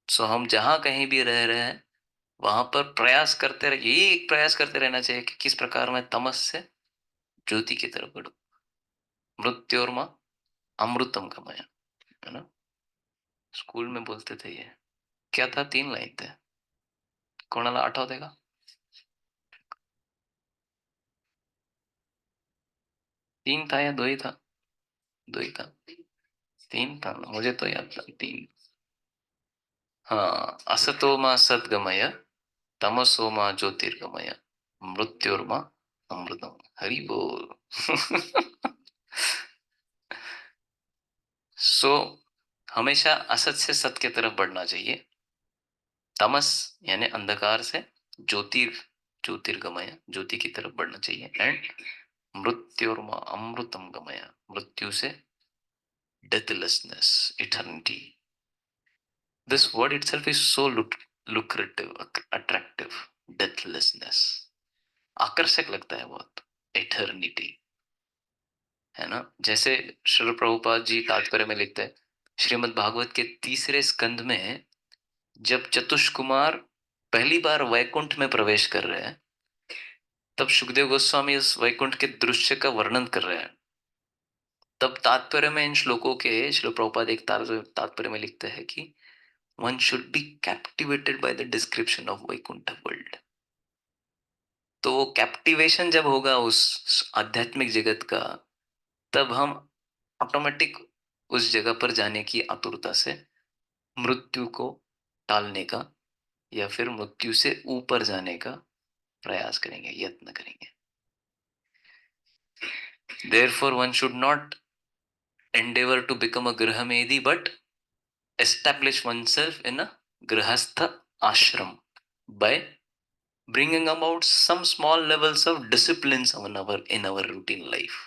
सो हम जहां कहीं भी रह रहे हैं वहां पर प्रयास करते रहे, यही एक प्रयास करते रहना चाहिए कि किस प्रकार मैं तमस से ज्योति की तरफ बढ़ू. मृत्योर्मा अमृतम गमय, है ना. स्कूल में बोलते थे ये. क्या था? 3 लाइन थे. कोणाला आठवते का? 3 था या 2 ही था? 2 ही था. 3 था ना? मुझे तो याद था 3. हाँ, असतोमा सद्गमय, तमसोमा ज्योतिर्गमय, मृत्योर्मा अमृतम. हरि बोल. सो हमेशा असत से सत की तरफ बढ़ना चाहिए. तमस यानी अंधकार से ज्योतिर्गमय, ज्योति की तरफ बढ़ना चाहिए. एंड मृत्योर्मा अमृतम गमय, मृत्यु से deathlessness, eternity. This word itself is so lucrative, attractive. Deathlessness आकर्षक लगता है बहुत. इटर्निटी, है ना. जैसे श्री प्रभुपाद जी तात्पर्य में लिखते हैं, श्रीमद् भागवत के 3रे स्कंध में जब चतुष्कुमार पहली बार वैकुंठ में प्रवेश कर रहे हैं तब सुखदेव गोस्वामी उस वैकुंठ के दृश्य का वर्णन कर रहे हैं. तब तात्पर्य में इन श्लोकों के श्री प्रभुपाद एक तात्पर्य में लिखते हैं कि one should be captivated by the description of Vaikuntha world. तो वो कैप्टिवेशन जब होगा उस आध्यात्मिक जगत का, तब हम ऑटोमेटिक उस जगह पर जाने की आतुरता से मृत्यु को टालने का या फिर मृत्यु से ऊपर जाने का प्रयास करेंगे, यत्न करेंगे. Therefore, one should not endeavor to become a Grahamedi, but establish oneself in a Grahastha ashram by bringing about some small levels of disciplines in our routine life.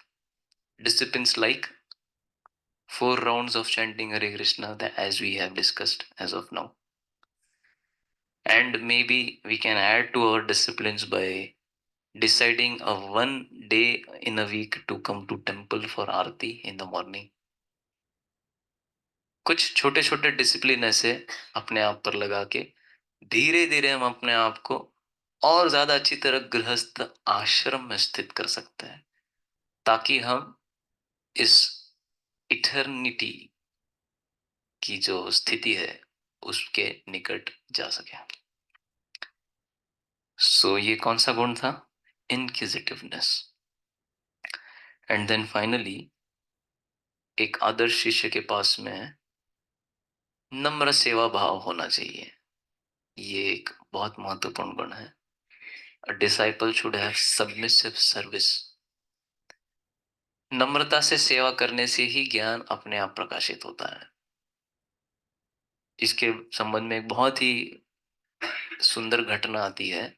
Disciplines like 4 rounds of chanting Hare Krishna, as we have discussed as of now. And maybe we can add to our disciplines by deciding a 1 day in a week to come to temple for Aarti in the morning. कुछ छोटे छोटे discipline ऐसे अपने आप पर लगा के धीरे धीरे हम अपने आप को और ज्यादा अच्छी तरह गृहस्थ आश्रम में स्थित कर सकते हैं ताकि हम इस इटर्निटी की जो स्थिति है उसके निकट जा सके. सो ये कौन सा गुण था? इनक्विजिटिवनेस. एंड देन फाइनली एक आदर्श शिष्य के पास में नम्र सेवा भाव होना चाहिए. ये एक बहुत महत्वपूर्ण गुण है. A disciple should have submissive service. नम्रता से सेवा करने से ही ज्ञान अपने आप प्रकाशित होता है. इसके संबंध में एक बहुत ही सुंदर घटना आती है.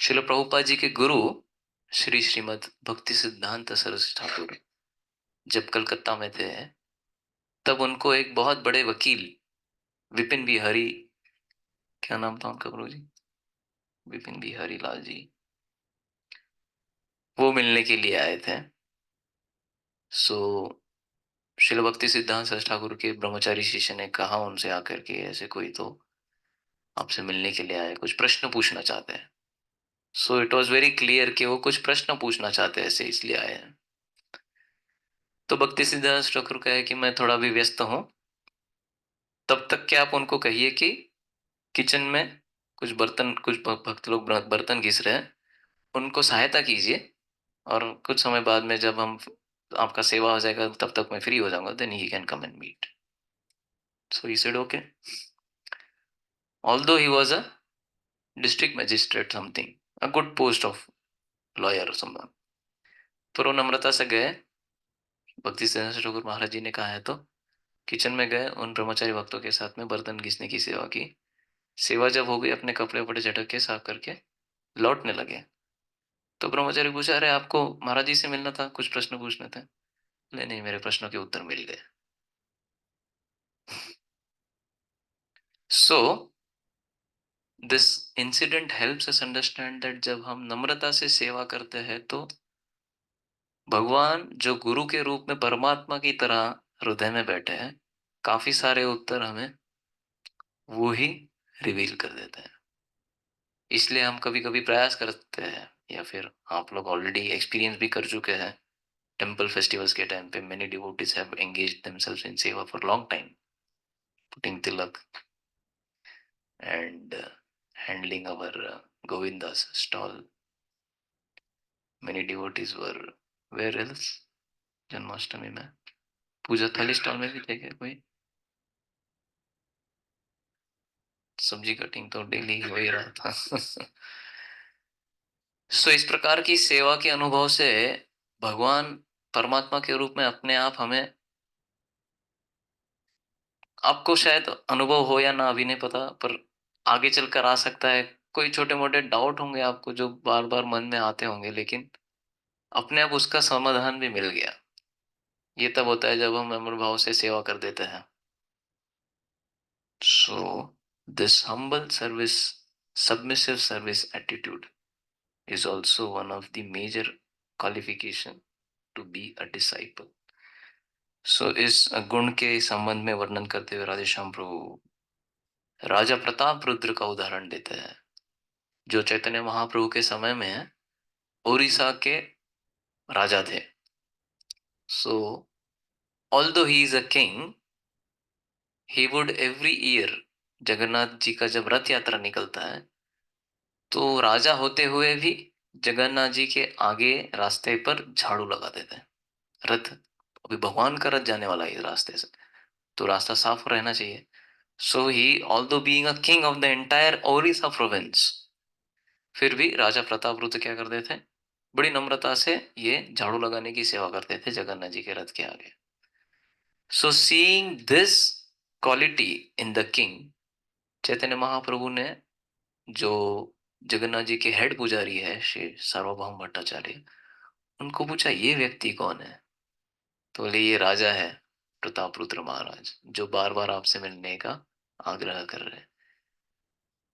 श्रील प्रभुपाद जी के गुरु श्री श्रीमद् भक्ति सिद्धांत सरस्वती ठाकुर जब कलकत्ता में थे तब उनको एक बहुत बड़े वकील विपिन बिहारी, क्या नाम था उनका गुरु जी? विपिन बिहारी लाल जी, वो मिलने के लिए आए थे. सो श्रील भक्ति सिद्धांत सरस्वती ठाकुर के ब्रह्मचारी शिष्य ने कहा उनसे आकर के ऐसे कोई तो आपसे मिलने के लिए आए, कुछ प्रश्न पूछना चाहते हैं. So it was very clear कि वो कुछ प्रश्न पूछना चाहते हैं, ऐसे इसलिए आए हैं. तो भक्ति सिद्धांत ठाकुर कहे कि मैं थोड़ा भी व्यस्त हूं, तब तक क्या आप उनको कहिए कि किचन में कुछ भक्त लोग बर्तन घिस रहे हैं, उनको सहायता कीजिए और कुछ समय बाद में जब हम आपका सेवा हो जाएगा तब तक मैं फ्री हो जाऊंगा, then he can come and meet. So he said okay. Although he was a district magistrate, something a good post of lawyer और समवन, पर वो नम्रता से गए. भक्ति सिद्धांत ठाकुर महाराज जी ने कहा है तो किचन में गए, उन ब्रह्मचारी भक्तों के साथ में बर्तन घिसने की सेवा की। सेवा जब हो गई, अपने कपड़े वपड़े झटक के साफ करके लौटने लगे। तो ब्रह्मचारी पूछा, अरे आपको महाराज जी से मिलना था, कुछ प्रश्न पूछने थे। नहीं नहीं, मेरे प्रश्नों के उत्तर मिल गए। So this incident helps us understand that जब हम नम्रता से सेवा करते हैं तो भगवान जो गुरु के रूप में परमात्मा की तरह हृदय में बैठे हैं, काफी सारे उत्तर हमें वो ही रिवील कर देते हैं। इसलिए हम कभी कभी प्रयास करते हैं, या फिर आप लोग ऑलरेडी एक्सपीरियंस भी कर चुके हैं, टेम्पल फेस्टिवल्स के टाइम पे many devotees have engaged themselves in seva for long time, putting tilak and handling our Govinda's stall. Many devotees were where else? Janmashtami में पूजा थाली स्टॉल में भी थे क्या कोई? सब्जी कटिंग तो डेली हो ही रहा था। सो इस प्रकार की सेवा के अनुभव से भगवान परमात्मा के रूप में अपने आप हमें, आपको शायद अनुभव हो या ना अभी नहीं पता, पर आगे चलकर आ सकता है। कोई छोटे मोटे डाउट होंगे आपको जो बार बार मन में आते होंगे, लेकिन अपने आप उसका समाधान भी मिल गया। ये तब होता है जब हम अमर भाव से सेवा कर देते हैं। So this humble service, submissive service attitude is also one of the major qualification to be a disciple. So इस गुण के संबंध में वर्णन करते हुए राधेश्याम प्रभु राजा प्रताप रुद्र का उदाहरण देते हैं, जो चैतन्य महाप्रभु के समय में ओडिशा के राजा थे। So although he is a king, he would every year, Jagannath ji का जब रथ यात्रा निकलता है तो राजा होते हुए भी जगन्नाथ जी के आगे रास्ते पर झाड़ू लगा देते हैं। रथ, अभी भगवान का रथ जाने वाला है इस रास्ते से, तो रास्ता साफ रहना चाहिए। So he although being a king of the entire Orissa province, फिर भी राजा प्रताप रुद्र क्या करते थे, बड़ी नम्रता से ये झाड़ू लगाने की सेवा करते थे जगन्नाथ जी के रथ के आगे। So seeing this quality in the king, Chaitanya Mahaprabhu ने जो जगन्नाथ जी के हेड पुजारी है श्री सार्वभौम भट्टाचार्य, उनको पूछा ये व्यक्ति कौन है? तो बोले ये राजा है प्रताप रुद्र महाराज, जो बार बार आपसे मिलने का आग्रह कर रहे हैं।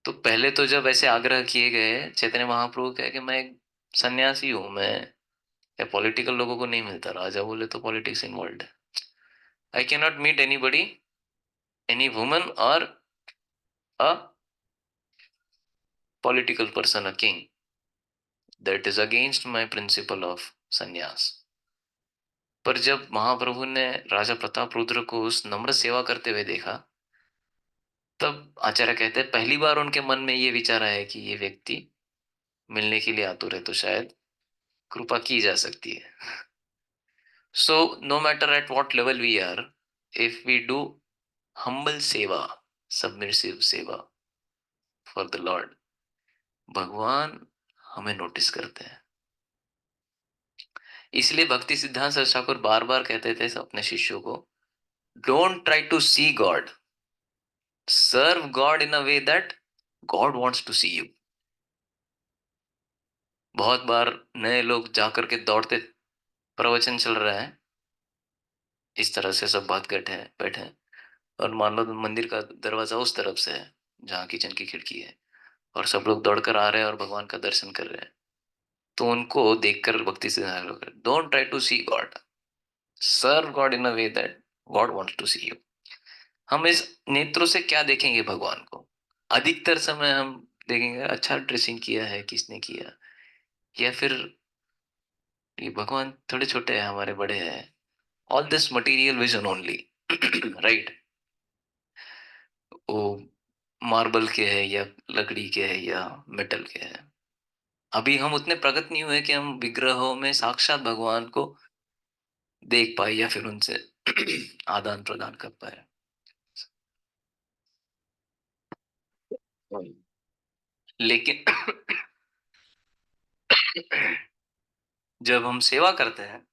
तो पहले तो जब ऐसे आग्रह किए गए, चैतन्य महाप्रभु कहे कि मैं एक सन्यासी हूं, मैं पॉलिटिकल लोगों को नहीं मिलता। राजा बोले तो पॉलिटिक्स इन्वॉल्व है, I can not meet anybody, any woman और a political person, a king, that is against my principle of sannyas. पर जब महाप्रभु ने राजा प्रताप रुद्र को उस नम्र सेवा करते हुए देखा, तब आचार्य कहते हैं पहली बार उनके मन में ये विचार आया कि ये व्यक्ति मिलने के लिए आतुर है, तो शायद कृपा की जा सकती है। So no matter at what level we are, if we do humble seva, submissive seva for the lord, भगवान हमें नोटिस करते हैं। इसलिए भक्ति सिद्धांत सरस्वती ठाकुर बार बार कहते थे अपने शिष्यों को, don't try to see God, serve God in a way that God wants to see you. बहुत बार नए लोग जाकर के दौड़ते, प्रवचन चल रहा है, इस तरह से सब बात बैठे हैं, और मान लो मंदिर का दरवाजा उस तरफ से है जहाँ किचन की खिड़की है, और सब लोग दौड़कर आ रहे हैं और भगवान का दर्शन कर रहे हैं। तो उनको देखकर भक्ति से don't try to see God, serve God in a way that God wants to see you. हम इस नेत्रों से क्या देखेंगे भगवान को? अधिकतर समय हम देखेंगे अच्छा ड्रेसिंग किया है किसने किया, या फिर ये भगवान थोड़े छोटे हैं हमारे बड़े हैं, all this material vision only, right? वो मार्बल के है या लकड़ी के है या मेटल के है। अभी हम उतने प्रगत नहीं हुए कि हम विग्रहों में साक्षात भगवान को देख पाए या फिर उनसे आदान प्रदान कर पाए। लेकिन जब हम सेवा करते हैं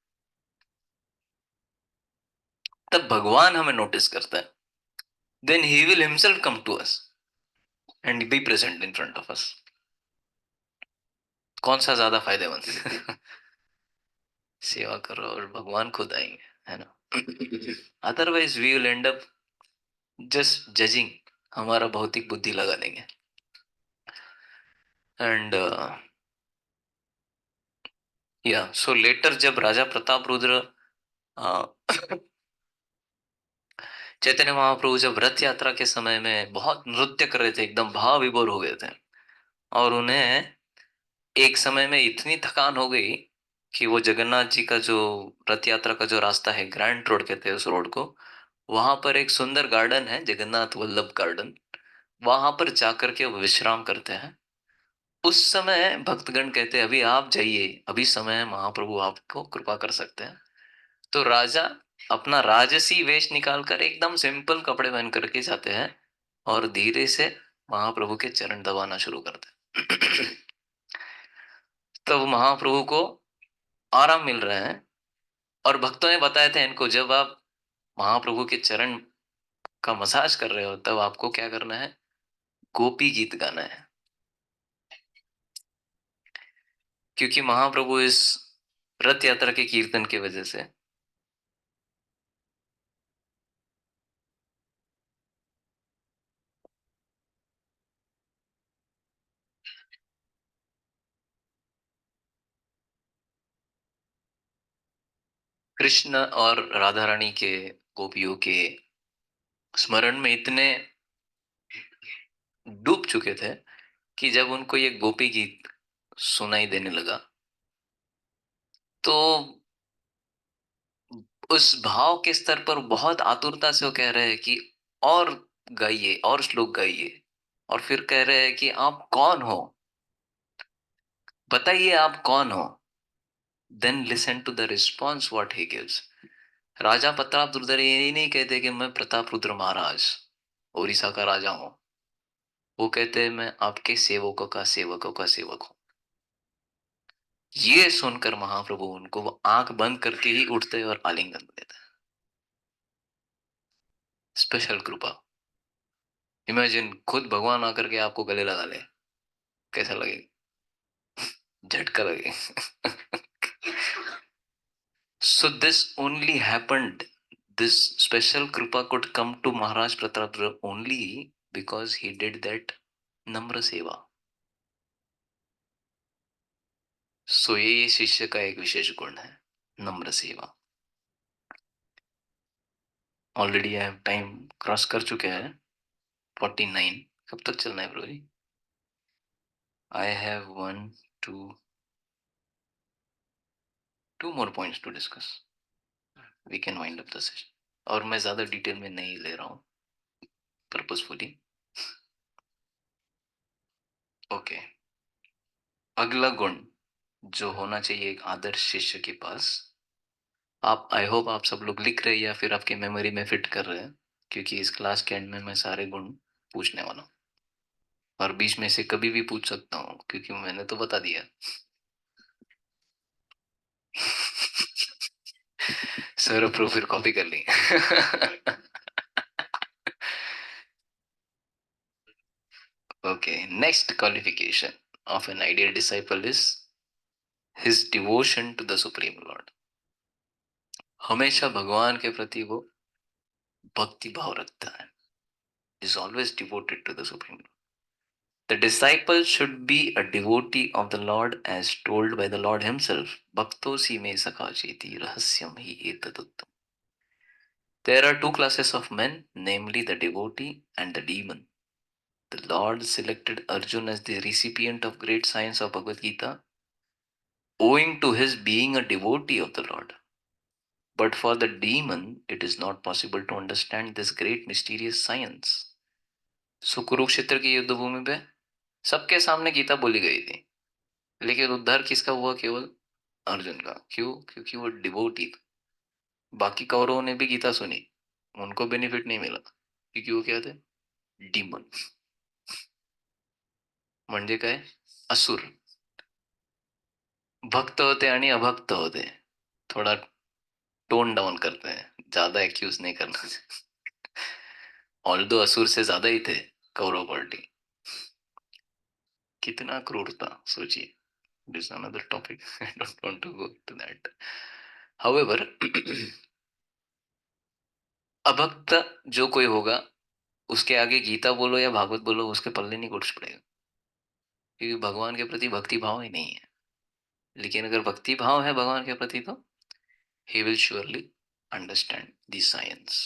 तब भगवान हमें नोटिस करता है, then he will himself come to us and be present in front of us. कौन सा ज्यादा फायदेमंद? सेवा करो और भगवान खुद आएंगे, है ना? Otherwise we will end up just judging, हमारा भौतिक बुद्धि लगा देंगे। एंड या सो लेटर जब राजा प्रताप रुद्र चैतन्य महाप्रभु जब रथ यात्रा के समय में बहुत नृत्य कर रहे थे, एकदम भाव विभोर हो गए थे, और उन्हें एक समय में इतनी थकान हो गई कि वो जगन्नाथ जी का जो रथ यात्रा का जो रास्ता है, ग्रैंड रोड कहते हैं उस रोड को, वहां पर एक सुंदर गार्डन है, जगन्नाथ वल्लभ गार्डन, वहां पर जाकर के वो विश्राम करते हैं। उस समय भक्तगण कहते हैं अभी आप जाइए, अभी समय है, महाप्रभु आपको कृपा कर सकते हैं। तो राजा अपना राजसी वेश निकालकर एकदम सिंपल कपड़े पहन करके जाते हैं और धीरे से महाप्रभु के चरण दबाना शुरू करते हैं। तब महाप्रभु को आराम मिल रहा है, और भक्तों ने बताए थे इनको, जब आप महाप्रभु के चरण का मसाज कर रहे हो तब आपको क्या करना है, गोपी गीत गाना है। क्योंकि महाप्रभु इस रथ यात्रा के कीर्तन की वजह से कृष्ण और राधा रानी के, गोपियों के स्मरण में इतने डूब चुके थे कि जब उनको ये गोपी गीत सुनाई देने लगा तो उस भाव के स्तर पर बहुत आतुरता से वो कह रहे हैं कि और गाइए, और श्लोक गाइए, और फिर कह रहे हैं कि आप कौन हो, बताइए आप कौन हो। Then listen to the response what he gives. Raja Pratap Rudra ये नहीं कहते कि मैं प्रताप रुद्र महाराज उड़ीसा का राजा हूं, वो कहते हैं मैं आपके सेवकों का सेवक हूं। ये सुनकर महाप्रभु उनको वो आंख बंद करके ही उठते और आलिंगन देते। स्पेशल कृपा। इमेजिन खुद भगवान आकर के आपको गले लगा ले, कैसा लगेगा? झटका लगेगा। So this only happened, this special kripa could come to Maharaj Pratap only because he did that नम्र सेवा। सो ये शिष्य का एक विशेष गुण है, नम्र सेवा। ऑलरेडी आई टाइम क्रॉस कर चुके हैं 49। कब तक चलना है bro ji? I have 2 more points to discuss. We can wind up the session. और मैं ज्यादा डिटेल में नहीं ले रहा हूँ पर्पसफुली। ओके, अगला गुण जो होना चाहिए एक आदर्श शिष्य के पास, आप आई होप आप सब लोग लिख रहे हैं या फिर आपकी मेमोरी में फिट कर रहे हैं, क्योंकि इस क्लास के एंड में मैं सारे गुण पूछने वाला हूँ, और बीच में से कभी भी पूछ सकता हूँ क्योंकि मैंने तो बता दिया। सर प्रो फिर कॉपी कर ली। Okay, next qualification of an ideal disciple is his devotion to the supreme Lord. हमेशा भगवान के प्रति वो भक्ति भाव रखता है, is always devoted to the supreme Lord. The disciple should be a devotee of the Lord as told by the Lord himself. Bhakto si me sakha cheti rahasyam hi etaduttam. There are 2 classes of men, namely the devotee and the demon. The Lord selected Arjuna as the recipient of great science of Bhagavad Gita, owing to his being a devotee of the Lord. But for the demon, it is not possible to understand this great mysterious science. So Kurukshetra की युद्ध भूमि पे सबके सामने गीता बोली गई थी, लेकिन उद्धार किसका हुआ? केवल अर्जुन का। क्यों? क्योंकि वो डिवोटी था। बाकी कौरवों ने भी गीता सुनी, उनको बेनिफिट नहीं मिला, क्योंकि वो क्या थे? डीमन। म्हणजे काय? असुर। भक्त होते आणि अभक्त होते, थोड़ा टोन डाउन करते हैं, ज्यादा एक्यूज नहीं करना चाहिए। ऑल्दो असुर से ज्यादा ही थे कौरव पार्टी। कितना क्रूरता सोचिए। This another topic, I don't want to go to that. However अभक्त जो कोई होगा उसके आगे गीता बोलो या भागवत बोलो उसके पल्ले नहीं कुछ पड़ेगा, क्योंकि भगवान के प्रति भक्ति भाव ही नहीं है। लेकिन अगर भक्ति भाव है भगवान के प्रति तो he will surely understand the science.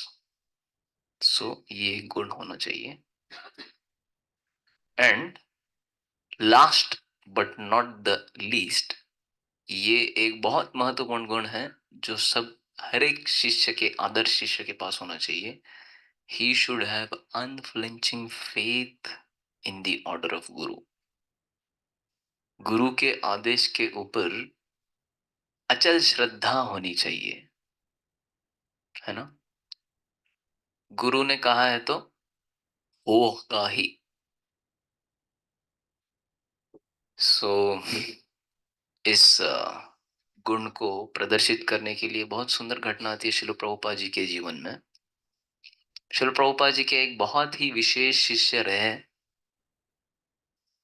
So ये एक गुण होना चाहिए। And last but not the least, ये एक बहुत महत्वपूर्ण गुण है जो सब हर एक शिष्य के, आदर्श शिष्य के पास होना चाहिए। he should have unflinching faith in the order of guru. गुरु के आदेश के ऊपर अचल श्रद्धा होनी चाहिए, है ना। गुरु ने कहा है तो होगा ही। सो इस गुण को प्रदर्शित करने के लिए बहुत सुंदर घटना आती है शिल प्रभुपाद जी के जीवन में। शिल प्रभुपाद जी के एक बहुत ही विशेष शिष्य रहे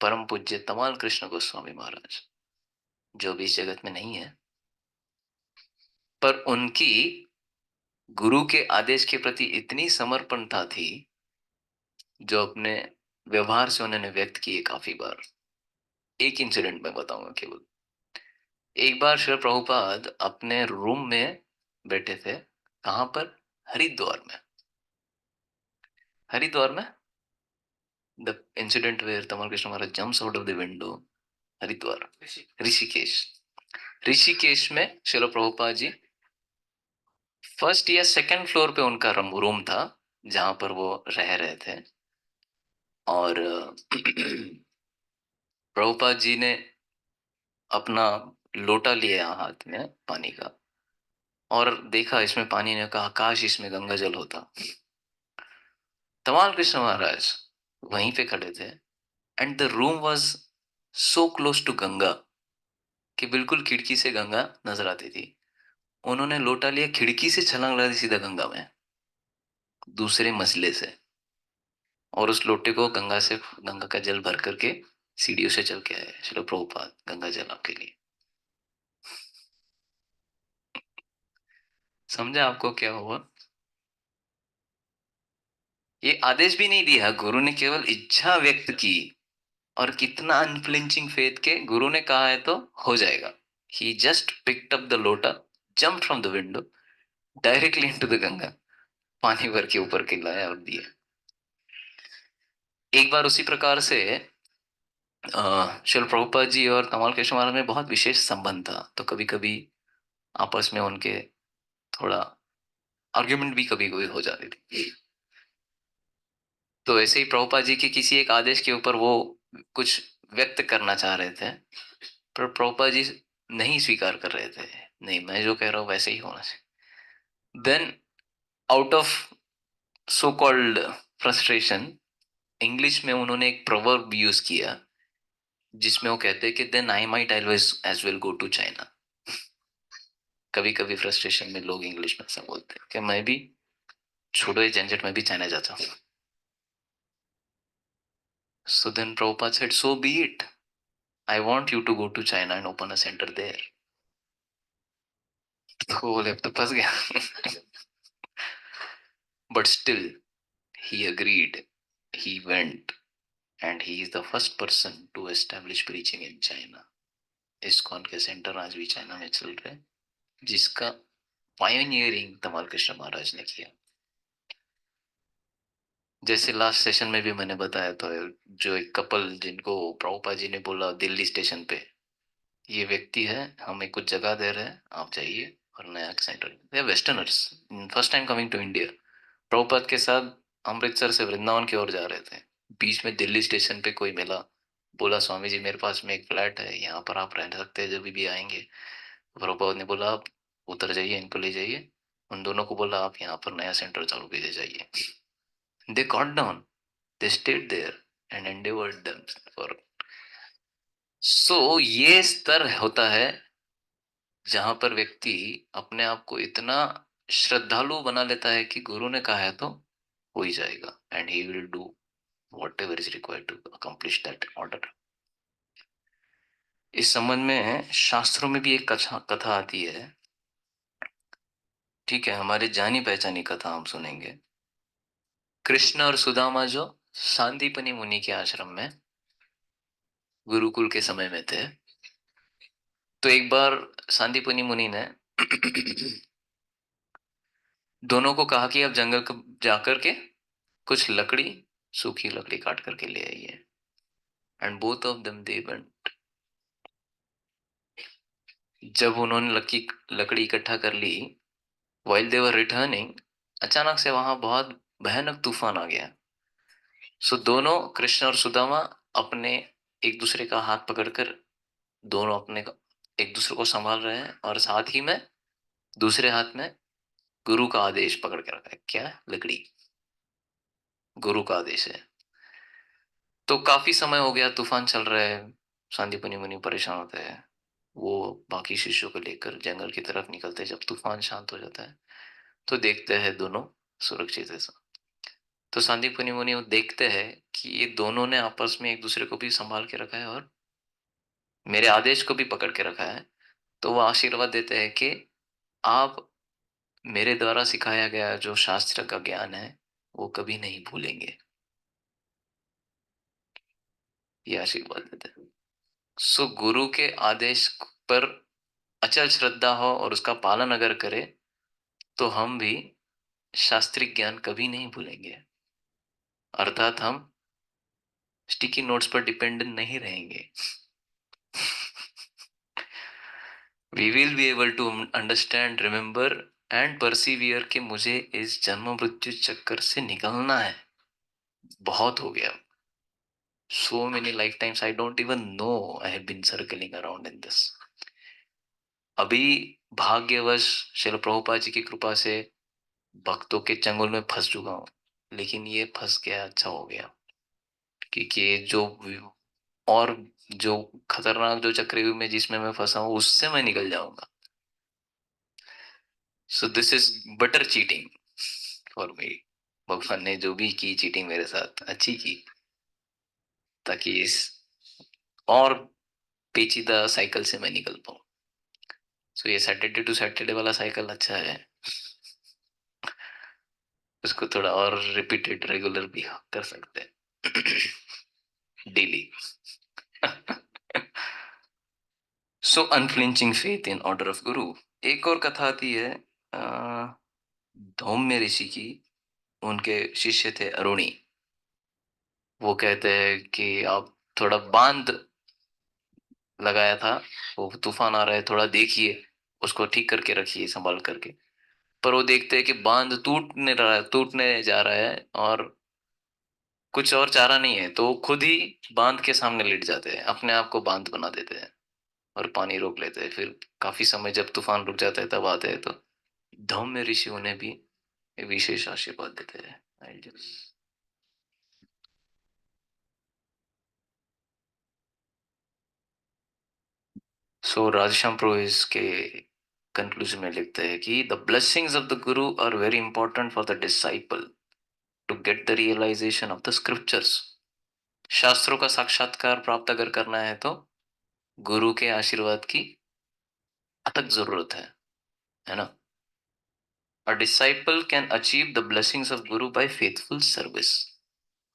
परम पूज्य तमाल कृष्ण गोस्वामी महाराज, जो भी इस जगत में नहीं है, पर उनकी गुरु के आदेश के प्रति इतनी समर्पणता थी जो अपने व्यवहार से उन्होंने व्यक्त की है काफी बार। एक इंसिडेंट में बताऊंगा केवल। एक बार श्री प्रभुपाद अपने रूम में बैठे थे, कहां पर, हरिद्वार में। हरिद्वार में the incident where Tamal Krishna Maharaj jumps out of the window, Haridwar, Rishikesh. Rishikesh में श्रील प्रभुपाद जी फर्स्ट या सेकंड फ्लोर पे उनका रूम था जहां पर वो रह रहे थे। और प्रभुपाद जी ने अपना लोटा लिया हाथ में पानी का और देखा इसमें पानी, ने कहा काश इसमें गंगा जल होता। तमाल कृष्ण महाराज वहीं पे खड़े थे and the room was so close to Ganga कि बिल्कुल खिड़की से गंगा नजर आती थी। उन्होंने लोटा लिया, खिड़की से छलांग लगा दी सीधा गंगा में, दूसरे मसले से, और उस लोटे को गंगा का जल भर करके सीढ़ियों से चल के आए। चलो प्रभुपाद गंगा जल आपके लिए। समझा आपको क्या हुआ? ये आदेश भी नहीं दिया, गुरु ने केवल इच्छा व्यक्त की। और कितना अनफ्लिंचिंग फेथ के गुरु ने कहा है तो हो जाएगा। ही जस्ट पिक्ड अप द लोटा, jump from the window directly into the Ganga, पानी भर के ऊपर खिलाया और दिया। एक बार उसी प्रकार से शिल प्रभुपाद जी और तमाल कृष्ण महाराज में बहुत विशेष संबंध था, तो कभी कभी आपस में उनके थोड़ा आर्ग्यूमेंट भी कभी कभी हो जाती थी। तो ऐसे ही प्रभुपाद जी के किसी एक आदेश के ऊपर वो कुछ व्यक्त करना चाह रहे थे, पर प्रभुपाद जी नहीं स्वीकार कर रहे थे। नहीं, मैं जो कह रहा हूँ वैसे ही होना चाहिए। Then out of so called frustration, English में उन्होंने एक प्रोवर्ब यूज किया जिसमें वो कहते हैं कि then I might always as well go to China. कभी कभी फ्रस्ट्रेशन में लोग इंग्लिश में ऐसा बोलते हैं कि मैं भी, छोड़ो ये झंझट, मैं भी चाइना जाता हूँ। So then Prabhupada said so be it, I want you to go to China and open a center there. तो बोले अब तो फंस गया। But still he agreed. He went and he is the first person to establish preaching in China. ISKCON के centre आज भी China में चल रहे हैं, जिसका पायोनियरिंग तमाल कृष्ण महाराज ने किया। जैसे लास्ट सेशन में भी मैंने बताया तो, जो एक कपल जिनको प्रभुपाद जी ने बोला दिल्ली स्टेशन पे, ये व्यक्ति है, हमें कुछ जगह दे रहे हैं, आप जाइए और नया centre. They are westerners, first time coming to India. Prabhupada के साथ अमृतसर से वृंदावन की ओर जा रहे थे, बीच में दिल्ली स्टेशन पे कोई मिला, बोला स्वामी जी मेरे पास में एक फ्लैट है, यहाँ पर आप रह सकते हैं जब भी आएंगे। प्रभुपाद ने बोला आप उतर जाइए, इनको ले जाइए। उन दोनों को बोला आप यहाँ पर नया सेंटर चालू कीजिए, जाइए। They got down, they stayed there and endeavoured them for. So ये स्तर होता है जहां पर व्यक्ति अपने आप को इतना श्रद्धालु बना लेता है कि गुरु ने कहा है तो हो ही जाएगा, and he will do whatever is required to accomplish that order. इस संबंध में शास्त्रों में भी एक कथा कथा आती है, ठीक है, हमारे जानी पहचानी कथा हम सुनेंगे। कृष्ण और सुदामा जो सांदीपनी मुनि के आश्रम में गुरुकुल के समय में थे, तो एक बार सांदीपनी मुनि ने दोनों को कहा कि आप जंगल जाकर के कुछ लकड़ी, सूखी लकड़ी काट करके ले आइए। And both of them they went. जब उन्होंने लकड़ी इकट्ठा कर ली, while they were returning, अचानक से वहां बहुत भयानक तूफान आ गया। सो दोनों कृष्ण और सुदामा अपने एक दूसरे का हाथ पकड़कर दोनों अपने एक दूसरे को संभाल रहे हैं, और साथ ही में दूसरे हाथ में गुरु का आदेश पकड़ के रखा है। क्या? लकड़ी। गुरु का आदेश है। तो काफी समय हो गया, तूफान चल रहा है, सांदीपनी मुनि परेशान होते हैं। वो बाकी शिष्यों को लेकर जंगल की तरफ निकलते हैं। जब तूफान शांत हो जाता है तो देखते हैं दोनों सुरक्षित है। तो सांदीपनी मुनि देखते हैं कि ये दोनों ने आपस में एक दूसरे को भी संभाल के रखा है और मेरे आदेश को भी पकड़ के रखा है। तो वो आशीर्वाद देते हैं कि आप मेरे द्वारा सिखाया गया जो शास्त्र का ज्ञान है वो कभी नहीं भूलेंगे, ये आशीर्वाद देते हैं। सो गुरु के आदेश पर अचल श्रद्धा हो और उसका पालन अगर करे तो हम भी शास्त्रिक ज्ञान कभी नहीं भूलेंगे, अर्थात हम स्टिकी नोट्स पर डिपेंडेंट नहीं रहेंगे। We will be able to understand, remember and persevere कि मुझे इस जन्म मृत्यु चक्कर से निकलना है। बहुत हो गया। So many lifetimes I don't even know I have been circling around in this. अभी भाग्यवश श्रील प्रभुपाद जी की कृपा से भक्तों के चंगुल में फंस चुका हूँ, लेकिन ये फंस गया, अच्छा हो गया, क्योंकि ये जो और जो खतरनाक जो चक्रव्यूह में जिसमें मैं फंसा हूँ उससे मैं निकल जाऊंगा। सो this is butter cheating for me. भगवान ने जो भी की चीटिंग मेरे साथ अच्छी की, ताकि इस और पेचीदा साइकिल से मैं निकल पाऊं। सो ये सैटरडे टू सैटरडे वाला साइकिल अच्छा है, उसको थोड़ा और रिपीटेड रेगुलर भी कर सकते हैं daily. So unflinching faith in order of गुरु। एक और कथा आती है धौम्य ऋषि की। उनके शिष्य थे अरुणी। वो कहते हैं कि आप थोड़ा बांध लगाया था, वो तूफान आ रहा है, थोड़ा देखिए, उसको ठीक करके रखिए संभाल करके। पर वो देखते हैं कि बांध टूटने जा रहा है और कुछ और चारा नहीं है, तो खुद ही बांध के सामने लेट जाते हैं, अपने आप को बांध बना देते हैं और पानी रोक लेते हैं। फिर काफी समय जब तूफान रुक जाता है तब आते हैं, तो धौम्य ऋषि उन्हें भी विशेष आशीर्वाद देते हैं। सो राजश्याम प्रो इसके कंक्लूजन में लिखते हैं कि the blessings of the guru are very important for the disciple to get the realisation of the scriptures. शास्त्रों का साक्षात्कार प्राप्त अगर करना है तो गुरु के आशीर्वाद की अथक जरूरत है ना। A disciple can achieve the blessings of Guru by faithful service.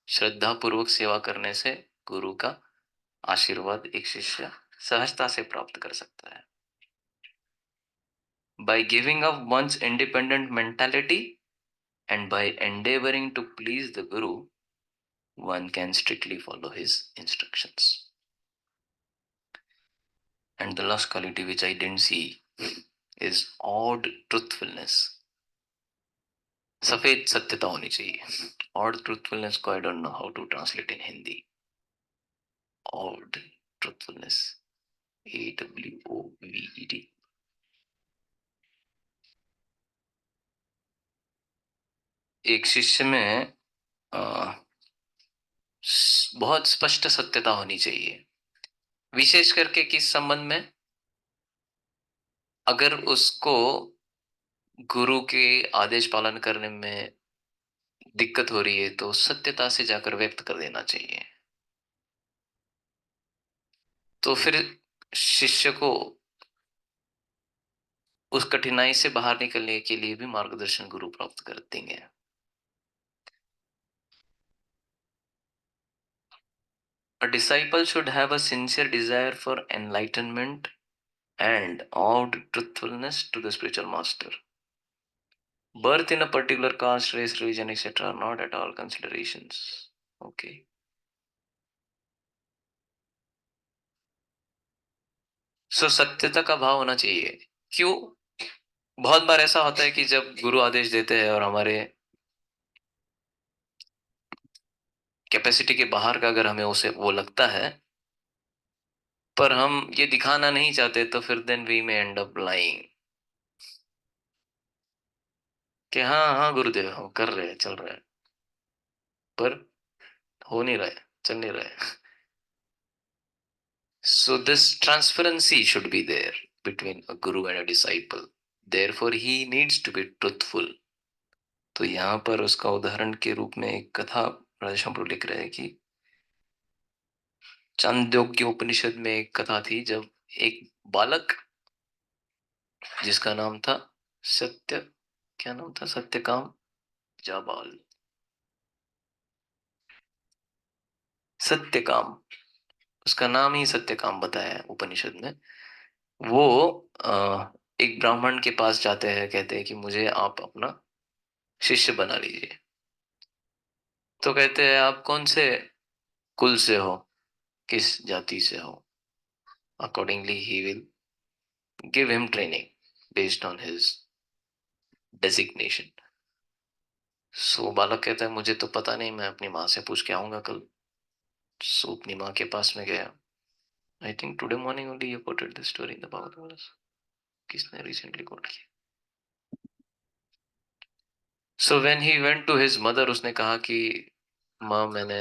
श्रद्धा पूर्वक सेवा करने से गुरु का आशीर्वाद एक शिष्य सहजता से प्राप्त कर सकता है। By giving up one's independent mentality and by endeavoring to please the Guru, one can strictly follow his instructions. And the last quality which I didn't see is odd truthfulness. सफेद सत्यता होनी चाहिए। Odd truthfulness को I don't know how to translate in Hindi. Odd truthfulness, AWOVED. एक शिष्य में बहुत स्पष्ट सत्यता होनी चाहिए, विशेष करके किस संबंध में? अगर उसको गुरु के आदेश पालन करने में दिक्कत हो रही है तो सत्यता से जाकर व्यक्त कर देना चाहिए। तो फिर शिष्य को उस कठिनाई से बाहर निकलने के लिए भी मार्गदर्शन गुरु प्राप्त कर देंगे। A disciple should have a sincere desire for enlightenment and avowed truthfulness to the spiritual master. Birth in a particular caste, race, religion, etc. are not at all considerations. Okay. So सत्यता का भाव होना चाहिए। क्यों? बहुत बार ऐसा होता है कि जब गुरु आदेश देते हैं और हमारे कैपेसिटी के बाहर का अगर हमें उसे वो लगता है, पर हम ये दिखाना नहीं चाहते, तो फिर then we may end up lying कि हाँ हाँ गुरुदेव हम कर रहे हैं, चल रहे हैं, पर हो नहीं रहा है, चल नहीं रहा है। So this transparency should be there between a guru and a disciple. Therefore he needs to be truthful. तो यहाँ पर उसका उदाहरण के रूप में एक कथा राजेश लिख रहे हैं कि चांदोग्य उपनिषद में एक कथा थी, जब एक बालक जिसका नाम था सत्य, क्या नाम था, सत्यकाम जाबाल, सत्यकाम, उसका नाम ही सत्यकाम बताया है उपनिषद में। वो एक ब्राह्मण के पास जाते हैं, कहते हैं कि मुझे आप अपना शिष्य बना लीजिए। तो कहते हैं आप कौन से कुल से हो, किस जाति से हो। Accordingly he will give him training based on his designation. So बालक कहता है मुझे तो पता नहीं, मैं अपनी माँ से पूछ के आऊंगा कल। सो अपनी माँ के पास में गया। I think today morning only you quoted this story in the Bhagavat. किसने रिसेंटली कोट किया? So when he went to his mother, उसने कहा कि माँ मैंने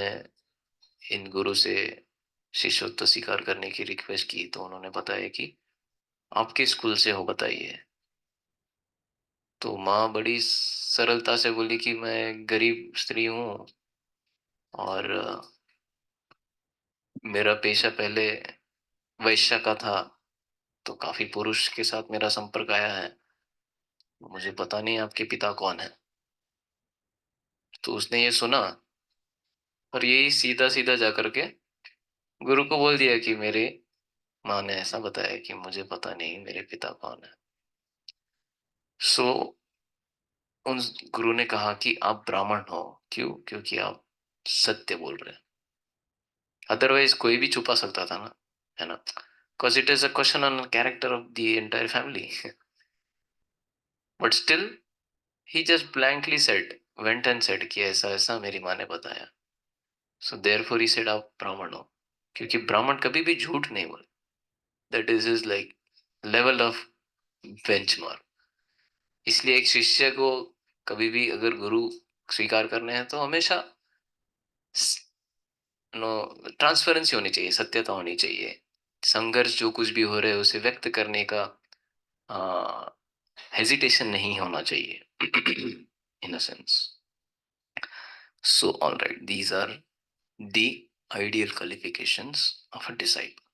इन गुरु से शिष्यत्व स्वीकार करने की रिक्वेस्ट की, तो उन्होंने बताया कि आप किस स्कूल से हो बताइए। तो माँ बड़ी सरलता से बोली कि मैं गरीब स्त्री हूँ और मेरा पेशा पहले वैश्य का था, तो काफी पुरुष के साथ मेरा संपर्क आया है, मुझे पता नहीं आपके पिता कौन है। तो उसने ये सुना और यही सीधा सीधा जाकर के गुरु को बोल दिया कि मेरे माँ ने ऐसा बताया कि मुझे पता नहीं मेरे पिता कौन है। सो उन गुरु ने कहा कि आप ब्राह्मण हो। क्यों? क्योंकि आप सत्य बोल रहे हैं। अदरवाइज कोई भी छुपा सकता था ना, है ना? Because it is a question on character of the entire family. But still he just blankly said, went and said कि ऐसा ऐसा मेरी माँ ने बताया। सो देयरफॉर ही सेड आप ब्राह्मण हो, क्योंकि ब्राह्मण कभी भी झूठ नहीं बोले। That is is like level of benchmark. इसलिए एक शिष्य को कभी भी अगर गुरु स्वीकार करने हैं तो हमेशा नो ट्रांसपेरेंसी होनी चाहिए, सत्यता होनी चाहिए। संघर्ष जो कुछ भी हो रहे है उसे व्यक्त करने का हेजिटेशन नहीं होना चाहिए in a sense. So all right, these are the ideal qualifications of a disciple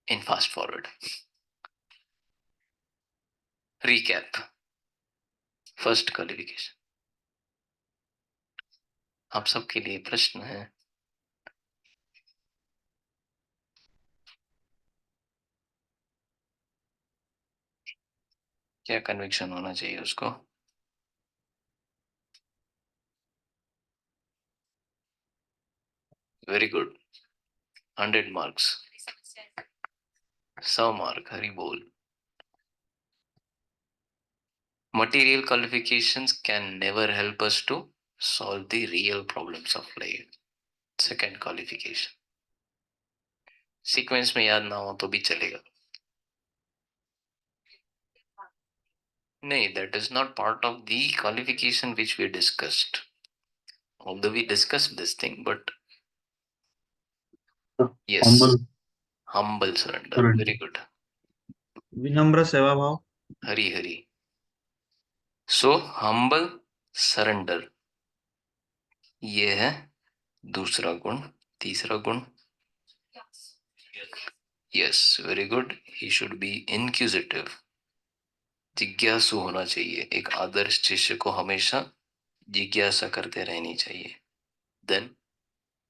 in fast forward recap। First qualification, आप सबके लिए प्रश्न है? क्या कन्विक्शन होना चाहिए उसको? वेरी गुड, 100 मार्क्स, 100 मार्क, हरी बोल। Material qualifications can never help us to solve the real problems of life। Second qualification, sequence में याद ना हो तो भी चलेगा। नहीं, that is not part of the qualification which we discussed. Although we discussed this thing, but yes, humble surrender, surrender. very good। विनम्र सेवा भाव। Hari Hari. So humble surrender, ये है दूसरा गुण। तीसरा गुण, yes very good, he should be inquisitive, जिज्ञासु होना चाहिए। एक आदर्श शिष्य को हमेशा जिज्ञासा करते रहनी चाहिए। Then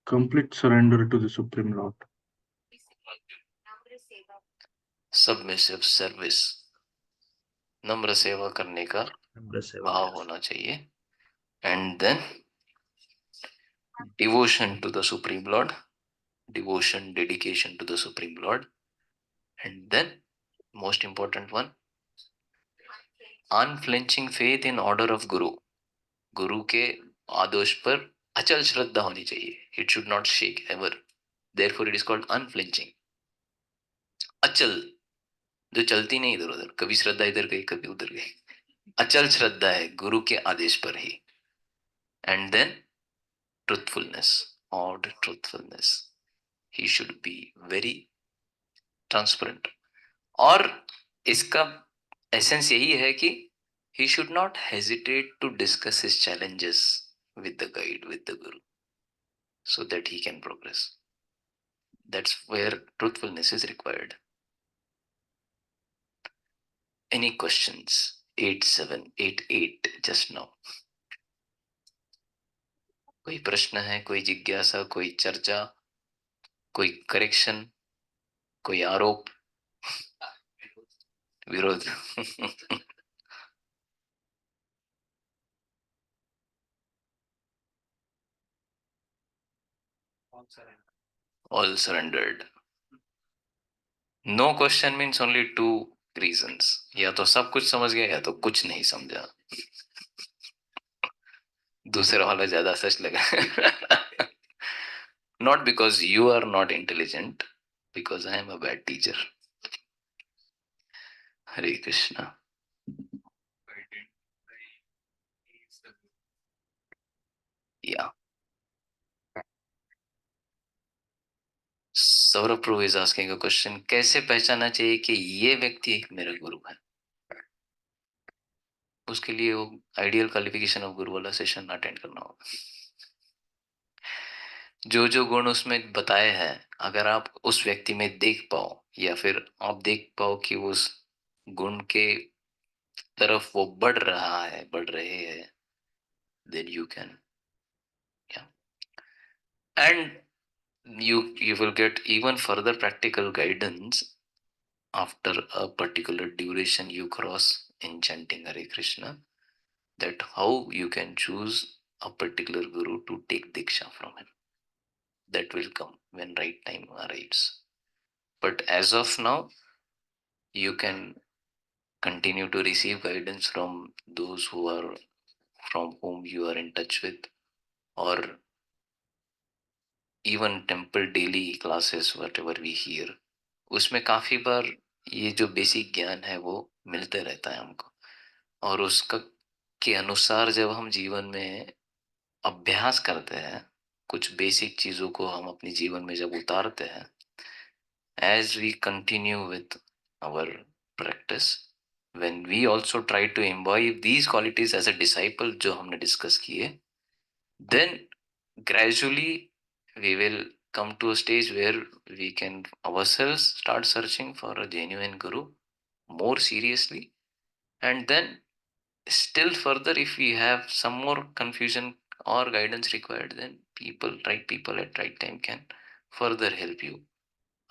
complete surrender to the Supreme Lord. Submissive service, नम्र सेवा करने का भाव होना चाहिए। And then devotion to the supreme lord, devotion, dedication to the Supreme Lord. And then, most important one, unflinching faith in order of Guru. गुरु के आदेश पर अचल श्रद्धा होनी चाहिए. It should not shake ever. Therefore, it is called unflinching. अचल, जो चलती नहीं इधर उधर, कभी श्रद्धा इधर गई कभी उधर गई, अचल श्रद्धा है गुरु के आदेश पर ही. And then truthfulness, odd truthfulness. He should be very transparent. और इसका एसेंस यही है कि he should not hesitate to discuss his challenges with the guide, with the guru, so that he can progress. That's where truthfulness is required. Any questions? 8788 just now. कोई प्रश्न है, कोई जिज्ञासा, कोई चर्चा, कोई करेक्शन, कोई आरोप, विरोध? All surrendered. No question means only two reasons. या तो सब कुछ समझ गया या तो कुछ नहीं समझा. दूसरा वाला ज्यादा सच लगा. Not because you are not intelligent, because I am a bad teacher. Hare Krishna. Yeah. Saurabh Prabhu is asking a question. कैसे पहचानना चाहिए कि ये व्यक्ति एक मेरा गुरु है? उसके लिए वो आइडियल क्वालिफिकेशन ऑफ गुरु वाला सेशन अटेंड करना होगा. जो जो गुण उसमें बताए हैं, अगर आप उस व्यक्ति में देख पाओ या फिर आप देख पाओ कि उस गुण के तरफ वो बढ़ रहा है, बढ़ रहे हैं, then you can, yeah, and you will get even further practical guidance after a particular duration you cross in chanting Hare Krishna, that how you can choose a particular guru to take diksha from him. That will come when right time arrives. But as of now, you can continue to receive guidance from those who are, from whom you are in touch with, or even temple daily classes, whatever we hear. उसमें काफी बार ये जो basic ज्ञान है वो मिलते रहता है हमको, और उसका के अनुसार जब हम जीवन में अभ्यास करते हैं, कुछ बेसिक चीजों को हम अपने जीवन में जब उतारते हैं, as we continue with our practice, when we also try to imbibe these qualities as a disciple जो हमने डिस्कस किए, then gradually we will come to a stage where we can ourselves start searching for a genuine guru more seriously. And then still further, if we have some more confusion or guidance required, then right people at right time can further help you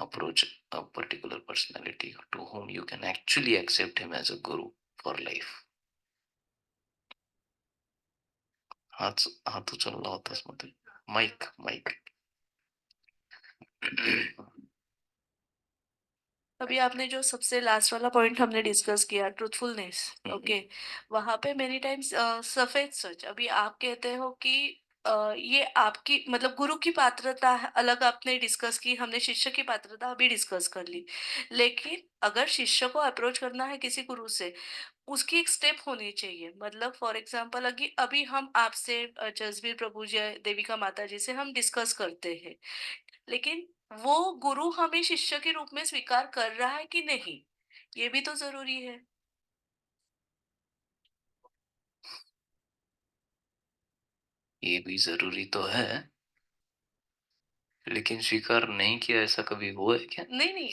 approach a particular personality to whom you can actually accept him as a guru for life. हाथ उचल रहा होता है मतलब mic. अभी आपने जो सबसे लास्ट वाला पॉइंट हमने डिस्कस किया, ट्रूथफुलनेस, ओके, वहां पे मेनी टाइम्स सफेद सच, अभी आप कहते हो कि ये आपकी मतलब गुरु की पात्रता है, अलग आपने डिस्कस की, हमने शिष्य की पात्रता अभी डिस्कस कर ली, लेकिन अगर शिष्य को अप्रोच करना है किसी गुरु से, उसकी एक स्टेप होनी चाहिए. मतलब फॉर एग्जांपल अभी हम आपसे जसबीर प्रभु जी, देविका माता जी से हम डिस्कस करते हैं, लेकिन वो गुरु हमें शिष्य के रूप में स्वीकार कर रहा है कि नहीं, ये भी तो जरूरी है. ये भी जरूरी तो है, लेकिन स्वीकार नहीं किया, ऐसा कभी हुआ है क्या? नहीं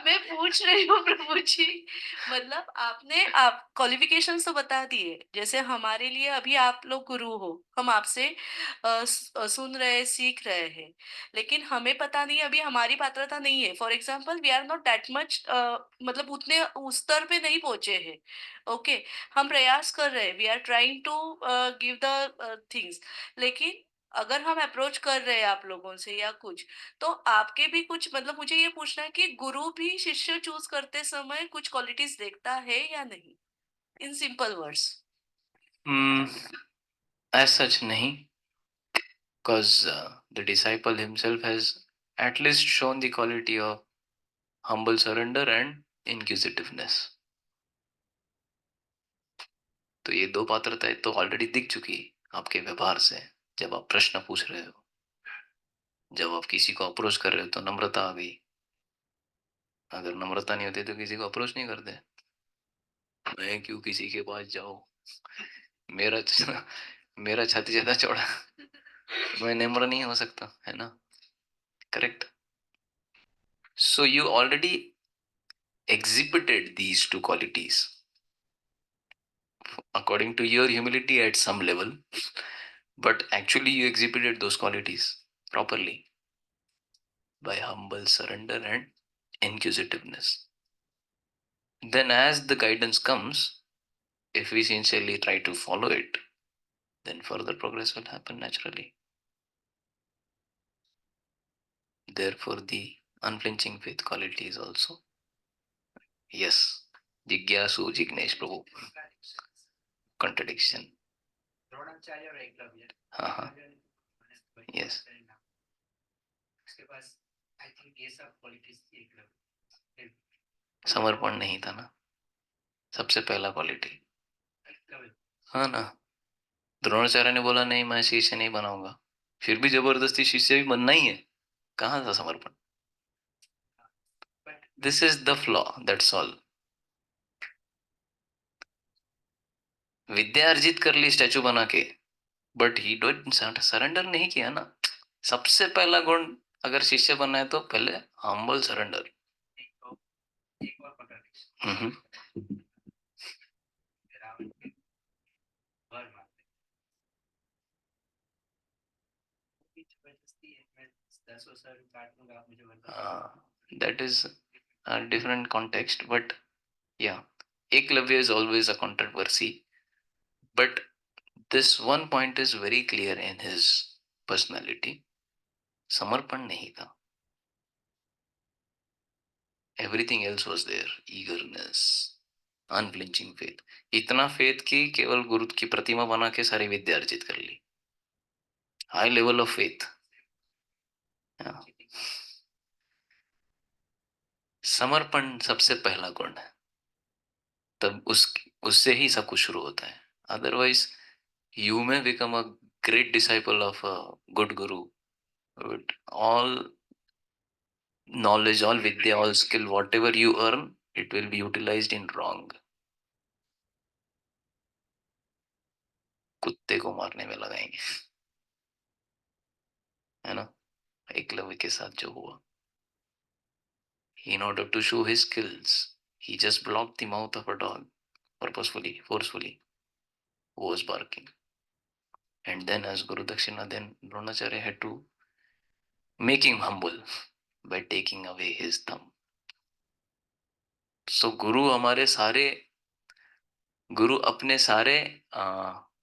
मैं पूछ रही हूँ प्रभु जी, मतलब आपने आप क्वालिफिकेशंस तो बता दिए, जैसे हमारे लिए अभी आप लोग गुरु हो, हम आपसे सुन रहे सीख रहे हैं, लेकिन हमें पता नहीं, अभी हमारी पात्रता नहीं है। For example we are not that much, मतलब उतने उस स्तर पे नहीं पहुंचे हैं। ओके, हम प्रयास कर रहे हैं, we are trying to give the things, लेकिन अगर हम अप्रोच कर रहे हैं आप लोगों से या कुछ, तो आपके भी कुछ, मतलब मुझे ये पूछना है कि गुरु भी शिष्य चूज करते समय कुछ क्वालिटीज देखता है या नहीं, in simple words? As such नहीं, because the disciple himself has at least shown the quality of humble surrender and inquisitiveness. तो ये दो पात्रताएं तो ऑलरेडी दिख चुकी आपके व्यवहार से। जब आप प्रश्न पूछ रहे हो, जब आप किसी को अप्रोच कर रहे हो, तो नम्रता आ गई। अगर नम्रता नहीं होती तो किसी को अप्रोच नहीं करते। मैं क्यों किसी के पास जाऊं, मेरा मेरा छाती ज्यादा चौड़ा, मैं नम्र नहीं हो सकता, है ना? Correct. So you already exhibited these two qualities according to your humility at some level, but actually you exhibited those qualities properly by humble surrender and inquisitiveness. Then as the guidance comes, if we sincerely try to follow it, then further progress will happen naturally. Therefore the unflinching faith quality is also, yes, Jigyasu Jignesh Prabhu, contradiction. Dronacharya और एकलव्य, हाँ, yes. उसके पास I think ये सब qualities Eklavya, समर्पण नहीं था ना सबसे पहला क्वालिटी, एकलव्य हाँ ना? द्रोणाचार्य ने बोला नहीं, मैं शिष्य नहीं बनाऊंगा, फिर भी जबरदस्ती शिष्य भी बनना ही है। कहाँ था समर्पण? This is the flaw, that's all. विद्या अर्जित कर ली स्टैचू बना के, बट ही डोंट सरेंडर नहीं किया ना। सबसे पहला गुण अगर शिष्य बनना है तो पहले हम्बल सरेंडर। एक और कॉन्ट्रडिक्शन, रावण के वर मारते, जबरदस्ती है, मैं 10 सर काट दूंगा, आप मुझे were that is a different context, but yeah, Eklavya is always a controversy, but this one point is very clear in his personality. समर्पण नहीं था, everything else was there, eagerness, unflinching faith. इतना faith कि केवल गुरु की प्रतिमा बना के सारी विद्या अर्जित कर ली। high level of faith. yeah. समर्पण सबसे पहला गुण है, तब उससे ही सब कुछ शुरू होता है। Otherwise you may become a great disciple of a good guru, but all knowledge, all vidya, all skill, whatever you earn, it will be utilized in wrong. कुत्ते को मारने में लगाएंगे, है ना? एकलव्य के साथ जो हुआ, in order to show his skills, he just blocked the mouth of a dog purposefully, forcefully, who was barking. And then as Guru Dakshina, then Dronacharya had to make him humble by taking away his thumb. So गुरु अपने सारे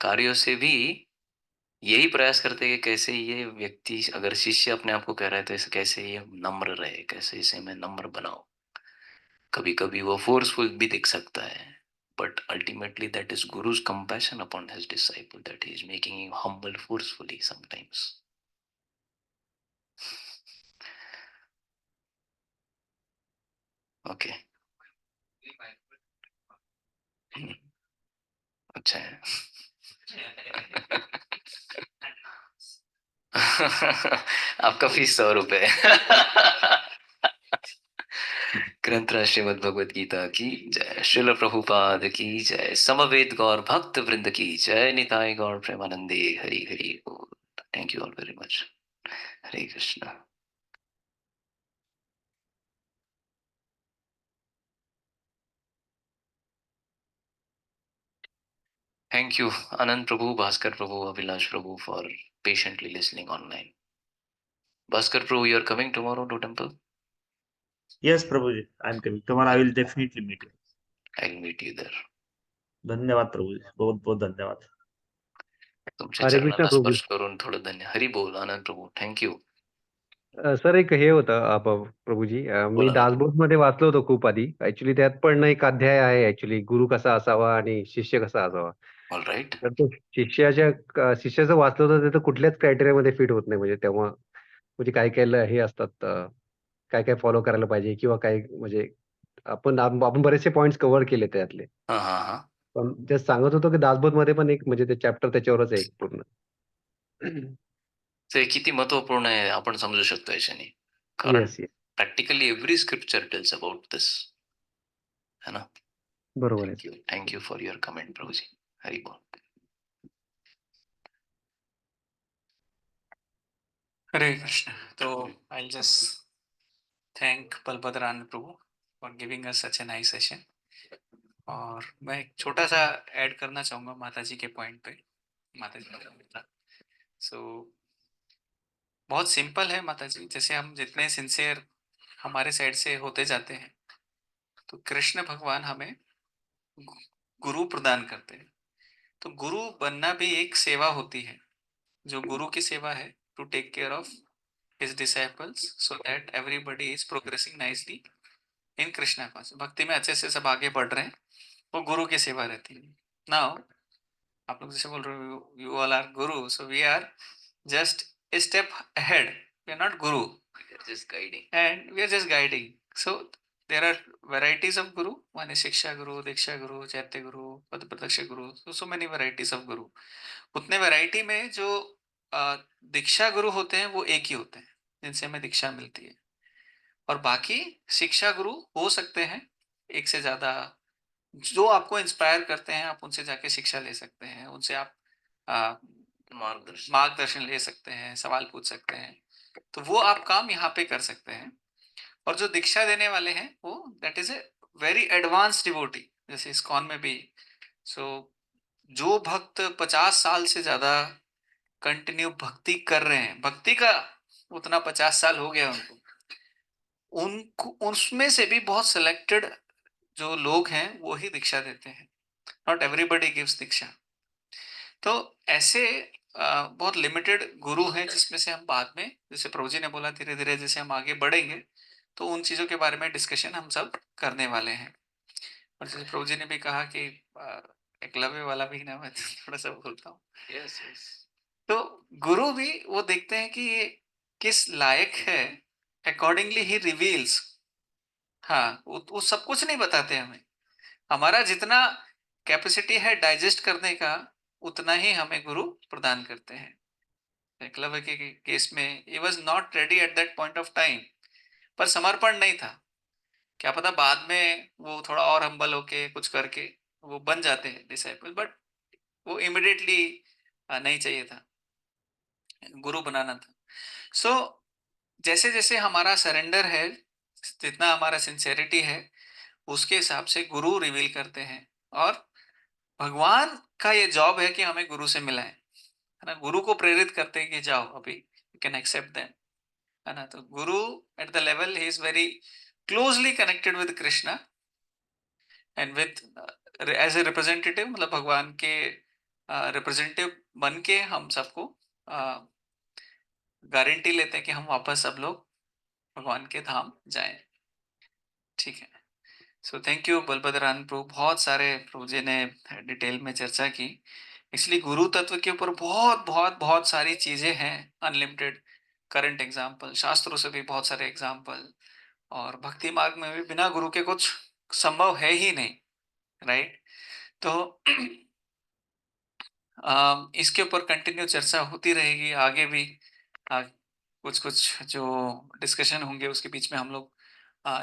कार्यों से भी यही प्रयास करते कि कैसे ये व्यक्ति, अगर शिष्य अपने आप को कह रहा है, तो इसे कैसे ये नम्र रहे, कैसे इसे मैं नम्र बनाऊं। कभी कभी वो फोर्सफुल भी दिख सकता है, but ultimately that is Guru's compassion upon his disciple, that he is making him humble forcefully sometimes. Okay. अच्छा है। आपका फीस 100 रुपए। ग्रंथराज श्रीमद् भगवद गीता की जय, श्रील प्रभुपाद की जय, समवेत गौर भक्त वृंद की जय, निताय गौर प्रेमानंदे, हरि हरि बोल। Thank you all very much. Hare Krishna. Thank you, Anand Prabhu, Bhaskar Prabhu, Abhilash Prabhu, for patiently listening online. Bhaskar Prabhu, you are coming tomorrow to temple? Yes, Prabhuji, I'm coming. Tomorrow I will definitely meet you. I'll meet you there. धन्यवाद प्रभुजी, बहुत बहुत धन्यवाद. तुमच्या हरे कृष्ण चरणाला प्रभू. स्पर्श करून थोडं धन्य. हरी बोल आनंद प्रभू. थँक्यू. सर एक हे होतं प्रभूजी, मी बोला ना. दासबोधमध्ये वाचलं होतं खूप आधी. ऍक्च्युली त्यात पण एक अध्याय आहे ऍक्च्युली, गुरु कसा असावा आणि शिष्य कसा असावा. All right. तर तो शिष्याचं वाचलं होतं, ते तर कुठल्याच क्रायटेरियामध्ये फिट होत नाही. म्हणजे तेव्हा म्हणजे काय काय हे असतात, काय काय फॉलो करायला पाहिजे किंवा काय म्हणजे आपण बरेचसे पॉइंट्स कव्हर केले त्यातले. हां हां हां. पण ते सांगत होतो की दासबोधमध्ये पण एक म्हणजे ते चॅप्टर त्याच्यावरच आहे एक पूर्ण. ते किती महत्वपूर्ण आहे आपण समजू शकतो याच्याने. कारण yes yes, practically every scripture tells about this. है ना. बरोबर आहे. थँक्यू फॉर युअर कमेंट प्रभूजी. हरी बोल. हरे कृष्ण. तो I just thank Balabhadra Anand Prabhu for giving us such a nice session. और मैं एक छोटा सा ऐड करना चाहूँगा माता जी के पॉइंट पे. माता जी का सो बहुत सिंपल है माता जी. जैसे हम जितने सिंसियर हमारे साइड से होते जाते हैं तो कृष्ण भगवान हमें गुरु प्रदान करते हैं. तो गुरु बनना भी एक सेवा होती है. जो गुरु की सेवा है to take care of his disciples so that everybody is progressing nicely in Krishna consciousness. भक्ति में अच्छे से सब आगे बढ़ रहे हैं, वो गुरु की सेवा रहती है. Now आप लोग जैसे बोल रहे हो you all are guru, so we are just a step ahead. We are not guru. We are just guiding. And we are just guiding. So there are varieties of guru. One is शिक्षा गुरु, दीक्षा गुरु, चैत्य गुरु, पद प्रत्यक्ष गुरु. So many varieties of guru. उतने variety में जो दीक्षा गुरु होते हैं वो एक ही होते हैं जिनसे हमें दीक्षा मिलती है. और बाकी शिक्षा गुरु हो सकते हैं एक से ज्यादा. जो आपको इंस्पायर करते हैं आप उनसे जाके शिक्षा ले सकते हैं. उनसे आप मार्गदर्शन ले सकते हैं, सवाल पूछ सकते हैं. तो वो आप काम यहाँ पे कर सकते हैं. और जो दीक्षा देने वाले हैं वो that is a very advance devotee. जैसे इस्कॉन में भी जो भक्त 50 साल से ज्यादा कंटिन्यू भक्ति कर रहे हैं, भक्ति का उतना 50 साल हो गया उनको उसमें से भी बहुत सिलेक्टेड जो लोग हैं वो ही दीक्षा देते हैं. नॉट एवरीबडी गिव्स दीक्षा. तो ऐसे बहुत लिमिटेड गुरु हैं जिसमें से हम बाद में, जैसे प्रभु जी ने बोला, धीरे धीरे जैसे हम आगे बढ़ेंगे तो उन चीजों के बारे में डिस्कशन हम सब करने वाले हैं. और जैसे प्रभु जी ने भी कहा कि एकलव्य वाला भी ना, मैं थोड़ा सा बोलता हूँ. Yes yes. तो गुरु भी वो देखते हैं कि ये किस लायक है, अकॉर्डिंगली ही रिवील्स. हाँ, वो सब कुछ नहीं बताते हमें. हमारा जितना कैपेसिटी है डाइजेस्ट करने का उतना ही हमें गुरु प्रदान करते हैं. एकलव्य के केस में he was not ready at that point of time. पर समर्पण नहीं था. क्या पता बाद में वो थोड़ा और हम्बल होके कुछ करके वो बन जाते हैं डिसाइपल. बट वो इमिडिएटली नहीं चाहिए था, गुरु बनाना था. सो जैसे जैसे हमारा सरेंडर है, जितना हमारा सिंसेरिटी है, उसके हिसाब से गुरु रिवील करते हैं. और भगवान का ये जॉब है कि हमें गुरु से मिलाएं, है ना. गुरु को प्रेरित करते हैं कि जाओ अभी, यू कैन एक्सेप्ट देम, है ना. तो guru at the level he is very closely connected with Krishna and with as a representative. मतलब भगवान के रिप्रेजेंटेटिव बन के हम सबको गारंटी लेते हैं कि हम वापस सब लोग भगवान के धाम जाएं. ठीक है. सो थैंक यू बलभद्रान प्रभु. बहुत सारे प्रभु जी ने डिटेल में चर्चा की. इसलिए गुरु तत्व के ऊपर बहुत बहुत बहुत सारी चीजें हैं, अनलिमिटेड करंट एग्जाम्पल, शास्त्रों से भी बहुत सारे एग्जाम्पल. और भक्ति मार्ग में भी बिना गुरु के कुछ संभव है ही नहीं, राइट. तो इसके ऊपर कंटिन्यू चर्चा होती रहेगी आगे भी. कुछ कुछ जो डिस्कशन होंगे उसके बीच में हम लोग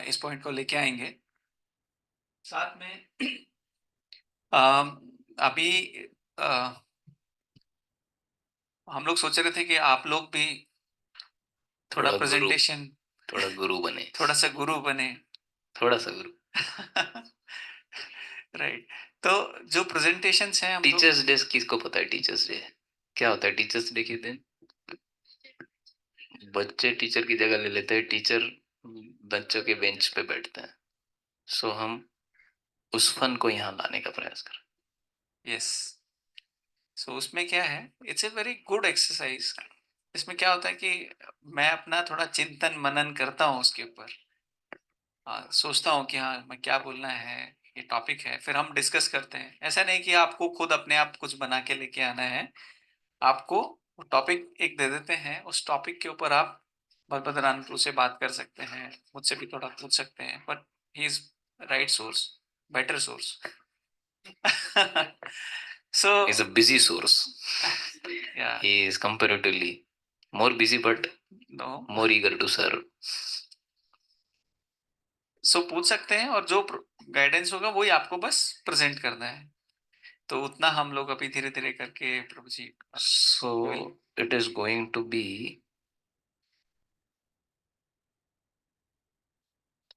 इस पॉइंट को लेके आएंगे। साथ में अभी हम लोग सोच रहे थे कि आप लोग भी थोड़ा थोड़ा गुरु प्रेजेंटेशन, थोड़ा गुरु बने, थोड़ा सा गुरु बने। थोड़ा सा गुरु। राइट। तो जो प्रेजेंटेशंस हैं हम लोग, टीचर्स डे किसको पता है? टीचर्स डे क्या होता है? टीचर्स डे के दिन बच्चे टीचर की जगह ले लेते हैं, टीचर बच्चों के बेंच पे बैठते हैं। सो हम उस फन को यहाँ लाने का प्रयास कर। यस, सो उसमें क्या है, it's a very good exercise. इसमें क्या होता है कि मैं अपना थोड़ा चिंतन मनन करता हूँ उसके ऊपर, सोचता हूँ कि हाँ मैं क्या बोलना है, ये टॉपिक है, फिर हम डिस्कस करते हैं। ऐसा नहीं कि आपको खुद अपने आप कुछ बना के लेके आना है, आपको टॉपिक एक दे देते हैं, उस टॉपिक के ऊपर आप बलभद्र से बात कर सकते हैं, मुझसे भी थोड़ा पूछ सकते हैं, but he is right source, better source. So He's a busy source. yeah, He is comparatively more busy but no, more eager to serve. सो पूछ सकते हैं, और जो गाइडेंस होगा वही आपको बस प्रेजेंट करना है। तो उतना हम लोग अभी धीरे धीरे करके प्रभु जी। So it is going to be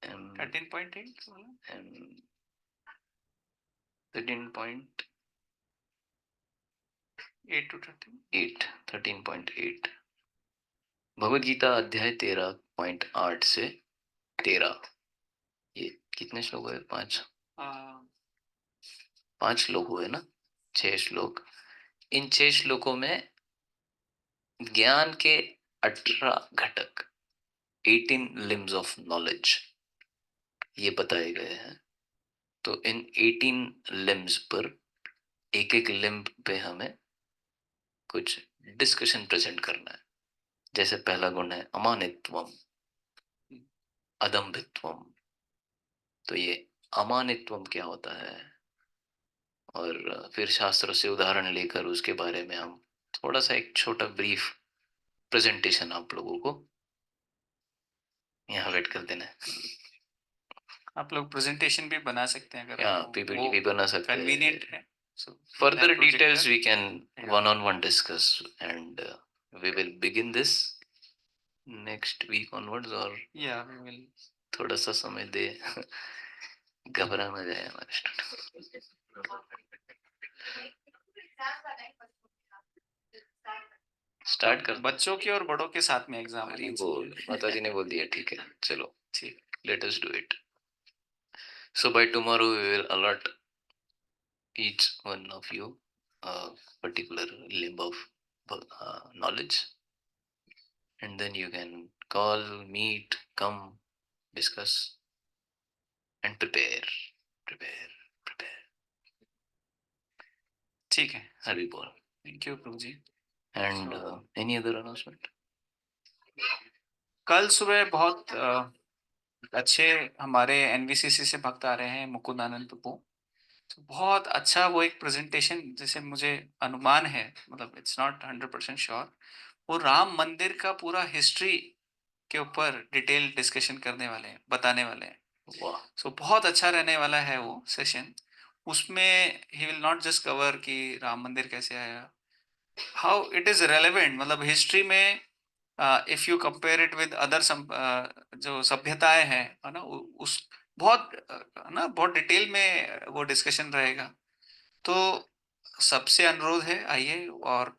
13.8 13.8 8 to 13। 13.8 Bhagavad Gita अध्याय 13.8 से 13। ये कितने श्लोक हुए? 5 श्लोक हुए ना? 6 श्लोक। इन 6 श्लोकों में ज्ञान के 18 घटक, 18 लिम्स ऑफ नॉलेज ये बताए गए हैं। तो इन 18 लिम्स पर एक एक लिम्ब पे हमें कुछ डिस्कशन प्रेजेंट करना है। जैसे पहला गुण है अमानित्वम, अदम्भित्वम। तो ये अमानित्वम क्या होता है, और फिर शास्त्रों से उदाहरण लेकर उसके बारे में हम थोड़ा सा एक छोटा ब्रीफ प्रेजेंटेशन आप लोगों को यहाँ वेट कर देना है। आप लोग प्रेजेंटेशन भी बना सकते हैं अगर या आपको पीपीटी वो भी बना सकते हैं। कन्वीनियंट है। So Further that details projector, we can yeah. one-on-one discuss, and we will begin this next week onwards, or Yeah, we will. थोड़ा सा समय दे, घबरा ना जाए हमारे स्टूडेंट। स्टार्ट कर बच्चों के और बड़ों के साथ में एग्जाम। हरी बोल, माता जी ने बोल दिया ठीक है, चलो ठीक, let us do it. So by tomorrow we will allot each one of you a particular limb of knowledge, and then you can call, meet, come, discuss, and prepare. ठीक है, हरी बोल। Thank you Prabhu ji. And any other announcement? कल सुबह बहुत अच्छे हमारे NVCC से भक्त आ रहे हैं, मुकुंद आनंद प्रभु। तो बहुत अच्छा वो एक प्रेजेंटेशन, जैसे मुझे अनुमान है, मतलब इट्स नॉट 100% श्योर, वो राम मंदिर का पूरा हिस्ट्री के ऊपर डिटेल डिस्कशन करने वाले हैं, बताने वाले हैं। वाह, सो बहुत अच्छा रहने वाला है वो सेशन। उसमें he will not just cover कि राम मंदिर कैसे आया, हाउ इट इज रेलेवेंट, मतलब हिस्ट्री में if you compare it with other जो सभ्यताएं हैं, है ना, उस बहुत ना बहुत डिटेल में वो डिस्कशन रहेगा। तो सबसे अनुरोध है, आइए, और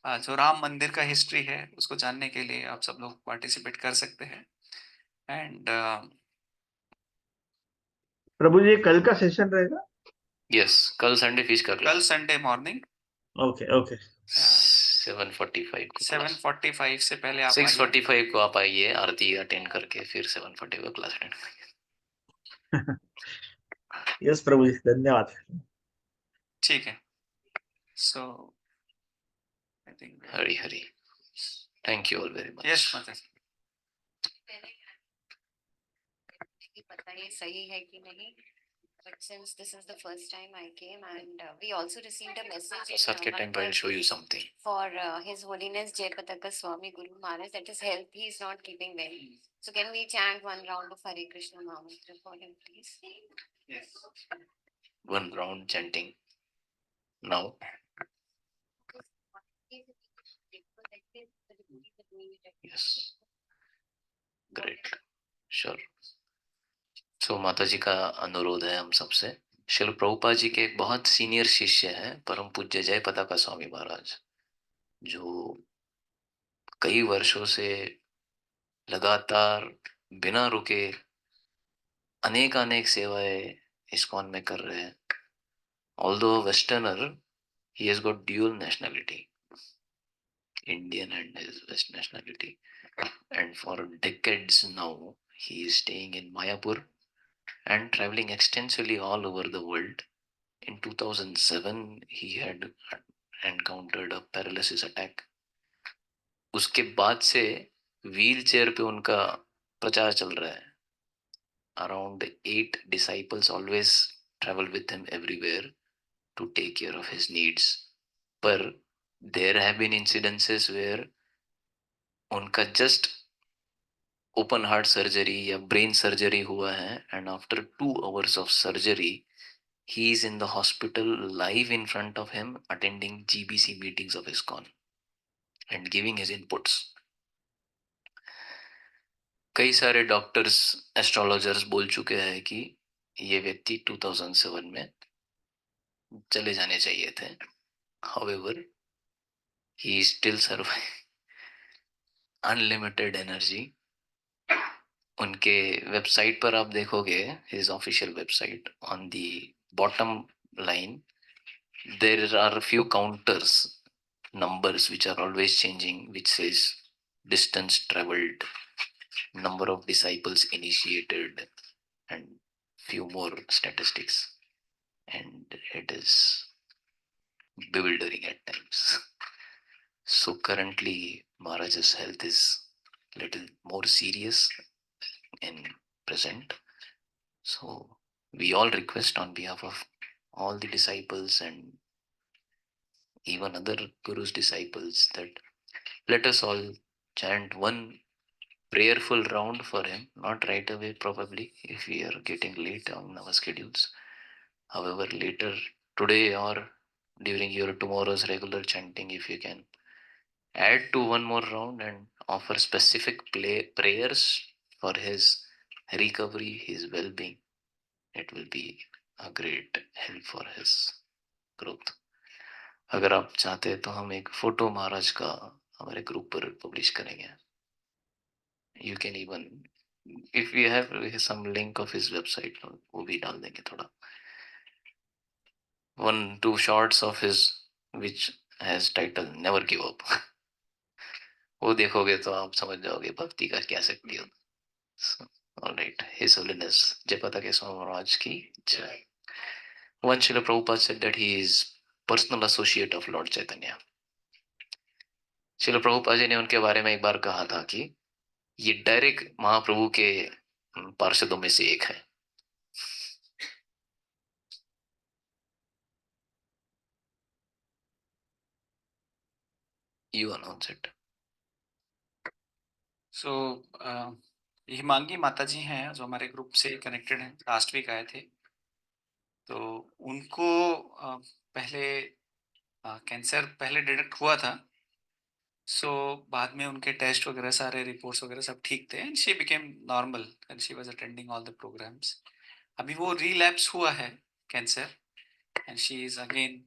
जो राम मंदिर का हिस्ट्री है उसको जानने के लिए आप सब लोग पार्टिसिपेट कर सकते हैं। एंड प्रभु जी कल का सेशन रहेगा? यस, कल संडे फिश का कल class Sunday morning okay okay 7:45 को। 7:45 से पहले आप 6:45 को आप आइए, आरती अटेंड करके फिर 7:45 को क्लास अटेंड करेंगे। यस प्रभु जी, धन्यवाद। ठीक है। So I think Hari Hari, thank you all very much. Yes Mata ji. पता ये सही है कि नहीं, But since this is the first time I came, and we also received a message प्रसाद के टाइम पर I show you something for His Holiness Jayapataka Swami Guru Maharaj, that his health he is not keeping well. So can we chant one round of Hare Krishna Mahamantra for him, please? Yes. One round chanting now yes great sure so माता जी का अनुरोध है हम सबसे शिल प्रभुपाद जी के एक बहुत सीनियर शिष्य हैं परम पूज्य जय पताका स्वामी महाराज जो कई वर्षों से लगातार बिना रुके अनेक अनेक सेवाएं इस्कॉन में कर रहे हैं although westerner he has got dual nationality Indian and his west nationality and for decades now he is staying in Mayapur and traveling extensively all over the world. In 2007 he had encountered a paralysis attack. उसके बाद से wheel chair पे उनका प्रचार चल रहा है. Around 8 disciples always travel with him everywhere to take care of his needs. पर there have been incidences where उनका just ओपन हार्ट सर्जरी या ब्रेन सर्जरी हुआ है and after 2 hours of surgery he is in the hospital live in front of him attending GBC meetings of ISKCON and giving his inputs. कई सारे doctors astrologers बोल चुके हैं कि ये व्यक्ति 2007 में चले जाने चाहिए थे. However, he is still surviving. Unlimited energy. उनके वेबसाइट पर आप देखोगे his official website on the bottom line there are a few counters numbers which are always changing which says distance traveled, number of disciples initiated and few more statistics and it is bewildering at times. So currently Maharaj's health is little more serious in present. So we all request on behalf of all the disciples and even other Guru's disciples that let us all chant one prayerful round for him, not right away probably if we are getting late on our schedules. However, later today or during your tomorrow's regular chanting, if you can add to one more round and offer specific prayers for his recovery, his well-being, it will be a great help for his growth. अगर आप चाहते हैं तो हम एक photo महाराज का हमारे group पर पब्लिश करेंगे. You can even if we have some link of his website वो भी डाल देंगे थोड़ा. 1-2 shots of his which has title Never Give Up. वो देखोगे तो आप समझ जाओगे भक्ति का क्या शक्ति होता. So, all right, His Holiness Jayapataka Swami Maharaj ki jai. One Srila Prabhupada said that he is personal associate of Lord Chaitanya. Srila Prabhupada जी ने उनके बारे में एक बार कहा था कि ये डायरेक्ट महाप्रभु के पार्षदों में से एक है. You announce it. सो हिमांगी माता जी हैं जो हमारे ग्रुप से कनेक्टेड हैं, लास्ट वीक आए थे. तो उनको पहले कैंसर पहले डिटेक्ट हुआ था. सो बाद में उनके टेस्ट वगैरह सारे रिपोर्ट्स वगैरह सब ठीक थे and she became normal and she was attending all the programmes. अभी वो रिलैप्स हुआ है cancer and she is again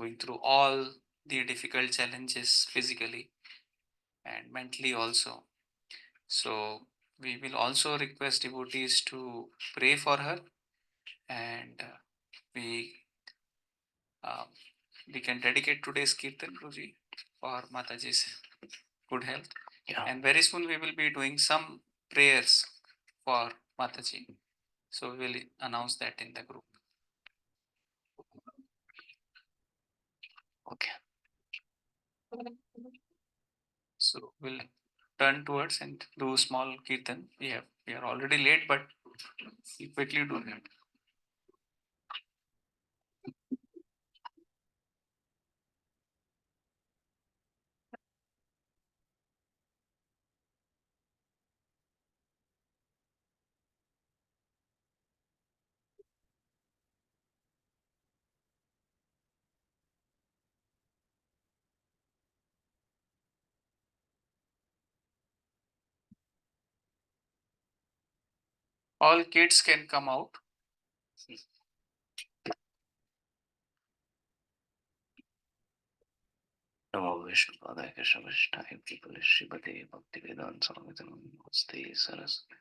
going through all the difficult challenges physically and mentally also. So we will also request devotees to pray for her and we can dedicate today's Kirtan Guruji for Mataji's good health. Yeah. And very soon we will be doing some prayers for Mataji. So we will announce that in the group. Okay. So we'll turn towards and do small Kirtan. We are already late, but we quickly do that. All kids can come out. नमो विष्णुपादाय कृष्णपृष्ठाय प्रियपते श्रीमते भक्तिवेदांत स्वामी नमस्ते सरस्वती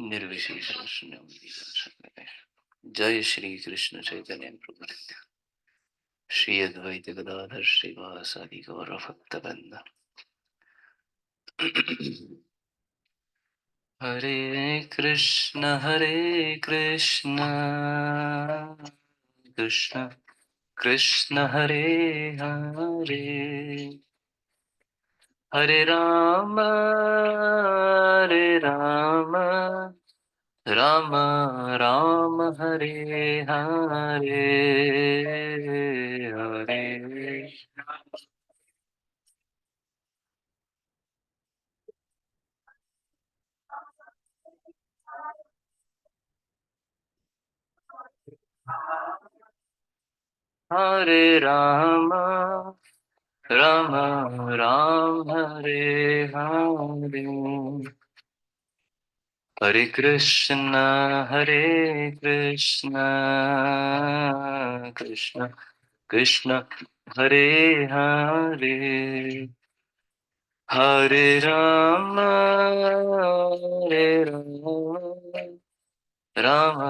निर्विशेष शून्यं जय श्री कृष्ण चैतन्य प्रभु श्री अद्वैत गदाधर श्रीवासादि गौर भक्तवृंद। हरे Krishna Krishna Krishna Hare Hare Hare Ram Ram Ram Hare Hare Hare Hare Ram Ram Ram Hare Hare Hare Krishna Krishna Krishna Hare Hare Hare Ram Ram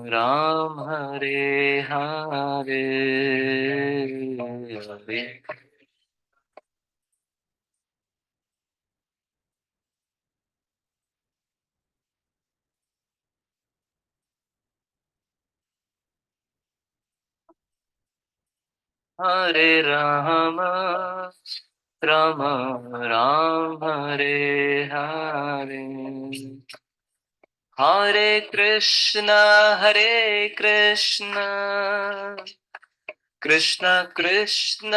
Ram Hare Hare Hare Hare Ram Ram Ram Hare Hare Hare Krishna Krishna Krishna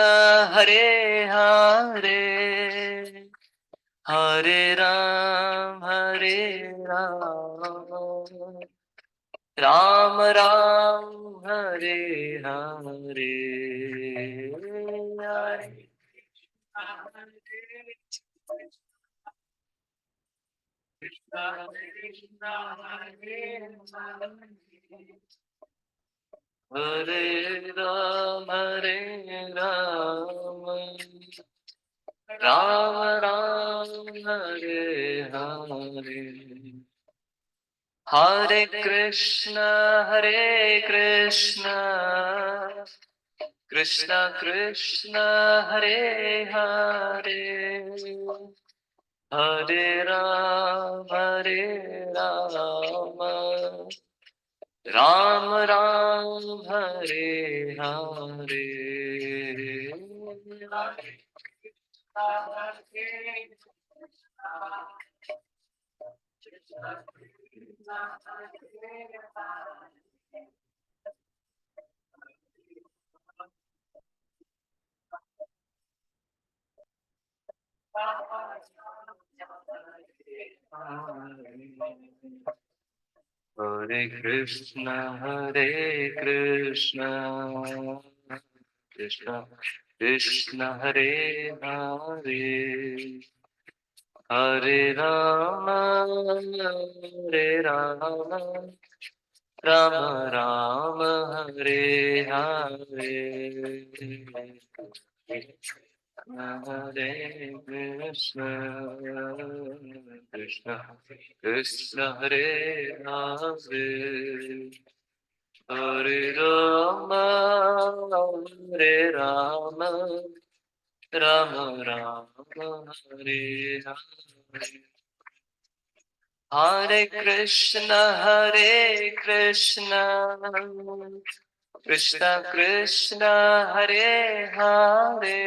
Hare Hare Hare Ram Ram Ram Hare Hare Hare Ram Ram Ram Hare Hare Hare Krishna Krishna Krishna Hare Hare Hare Ram Ram Ram Hare Hare Hare Krishna Krishna Krishna Hare Hare Hare Ram Ram Ram Hare Hare Hare Krishna Krishna Krishna Hare Hare Hare Ram Ram Ram Hare Hare Hare Krishna Krishna Krishna Hare Hare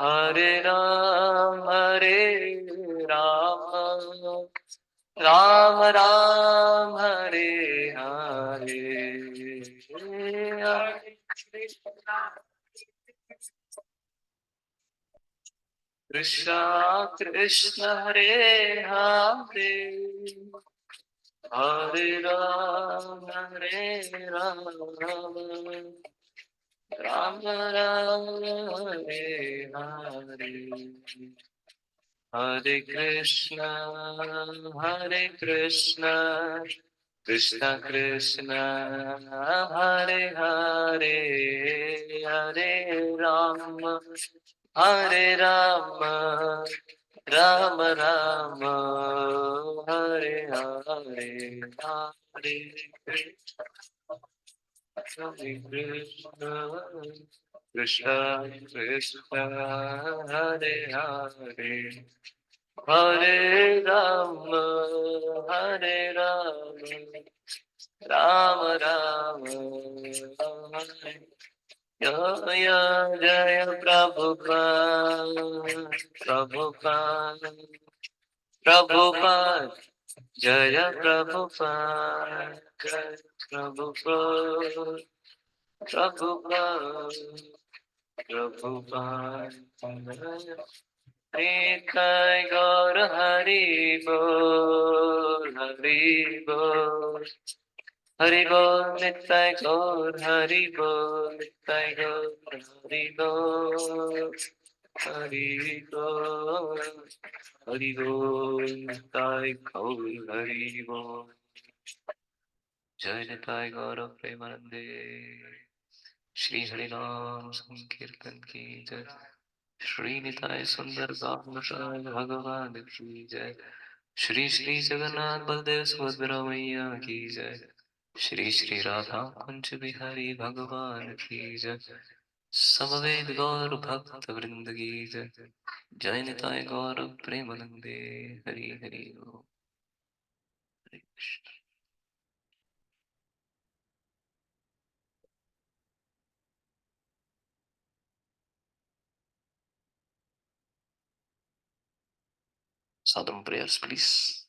Hare Ram Ram Ram Hare Hare Krishna Krishna Hare Hare Hare Ram Ram Ram Hare Hare Hare Krishna, Krishna Krishna, Hare Hare, Hare Rama, Hare Rama, Rama Rama, Hare Hare, Hare Krishna, Hare Krishna, Krishna Krishna, Hare Hare, Hare Rama, Hare Rama, Rama Rama, Hare Jaya Jaya Prabhupada, Prabhupada, Prabhupada, Jaya Prabhupada, Jaya Prabhupada, Prabhupada, Prabhupada. Nitai Gaur Hari Bol, Hari Bol, Hari Bol, Nitai Gaur Hari Bol, Nitai Gaur Hari Bol, Hari Bol, Hari Bol, Nitai Gaur Hari Bol. Jai Nitai Gaur Premanande, Shri Harinam Sankirtan ki jai, Shri Nitai Sundar Gaur Bhagavan ki jai, Shri Shri Jagannath Baldev Subhadra Maiya ki jai, Shri Shri Radha Kunj Bihari Bhagavan ki jai, Samaved Gaur Bhakt Vrind ki jai, Jai Nitai Gaur Premanande, Hari Hari Om. Hare Krishna. Sadham prayers, please.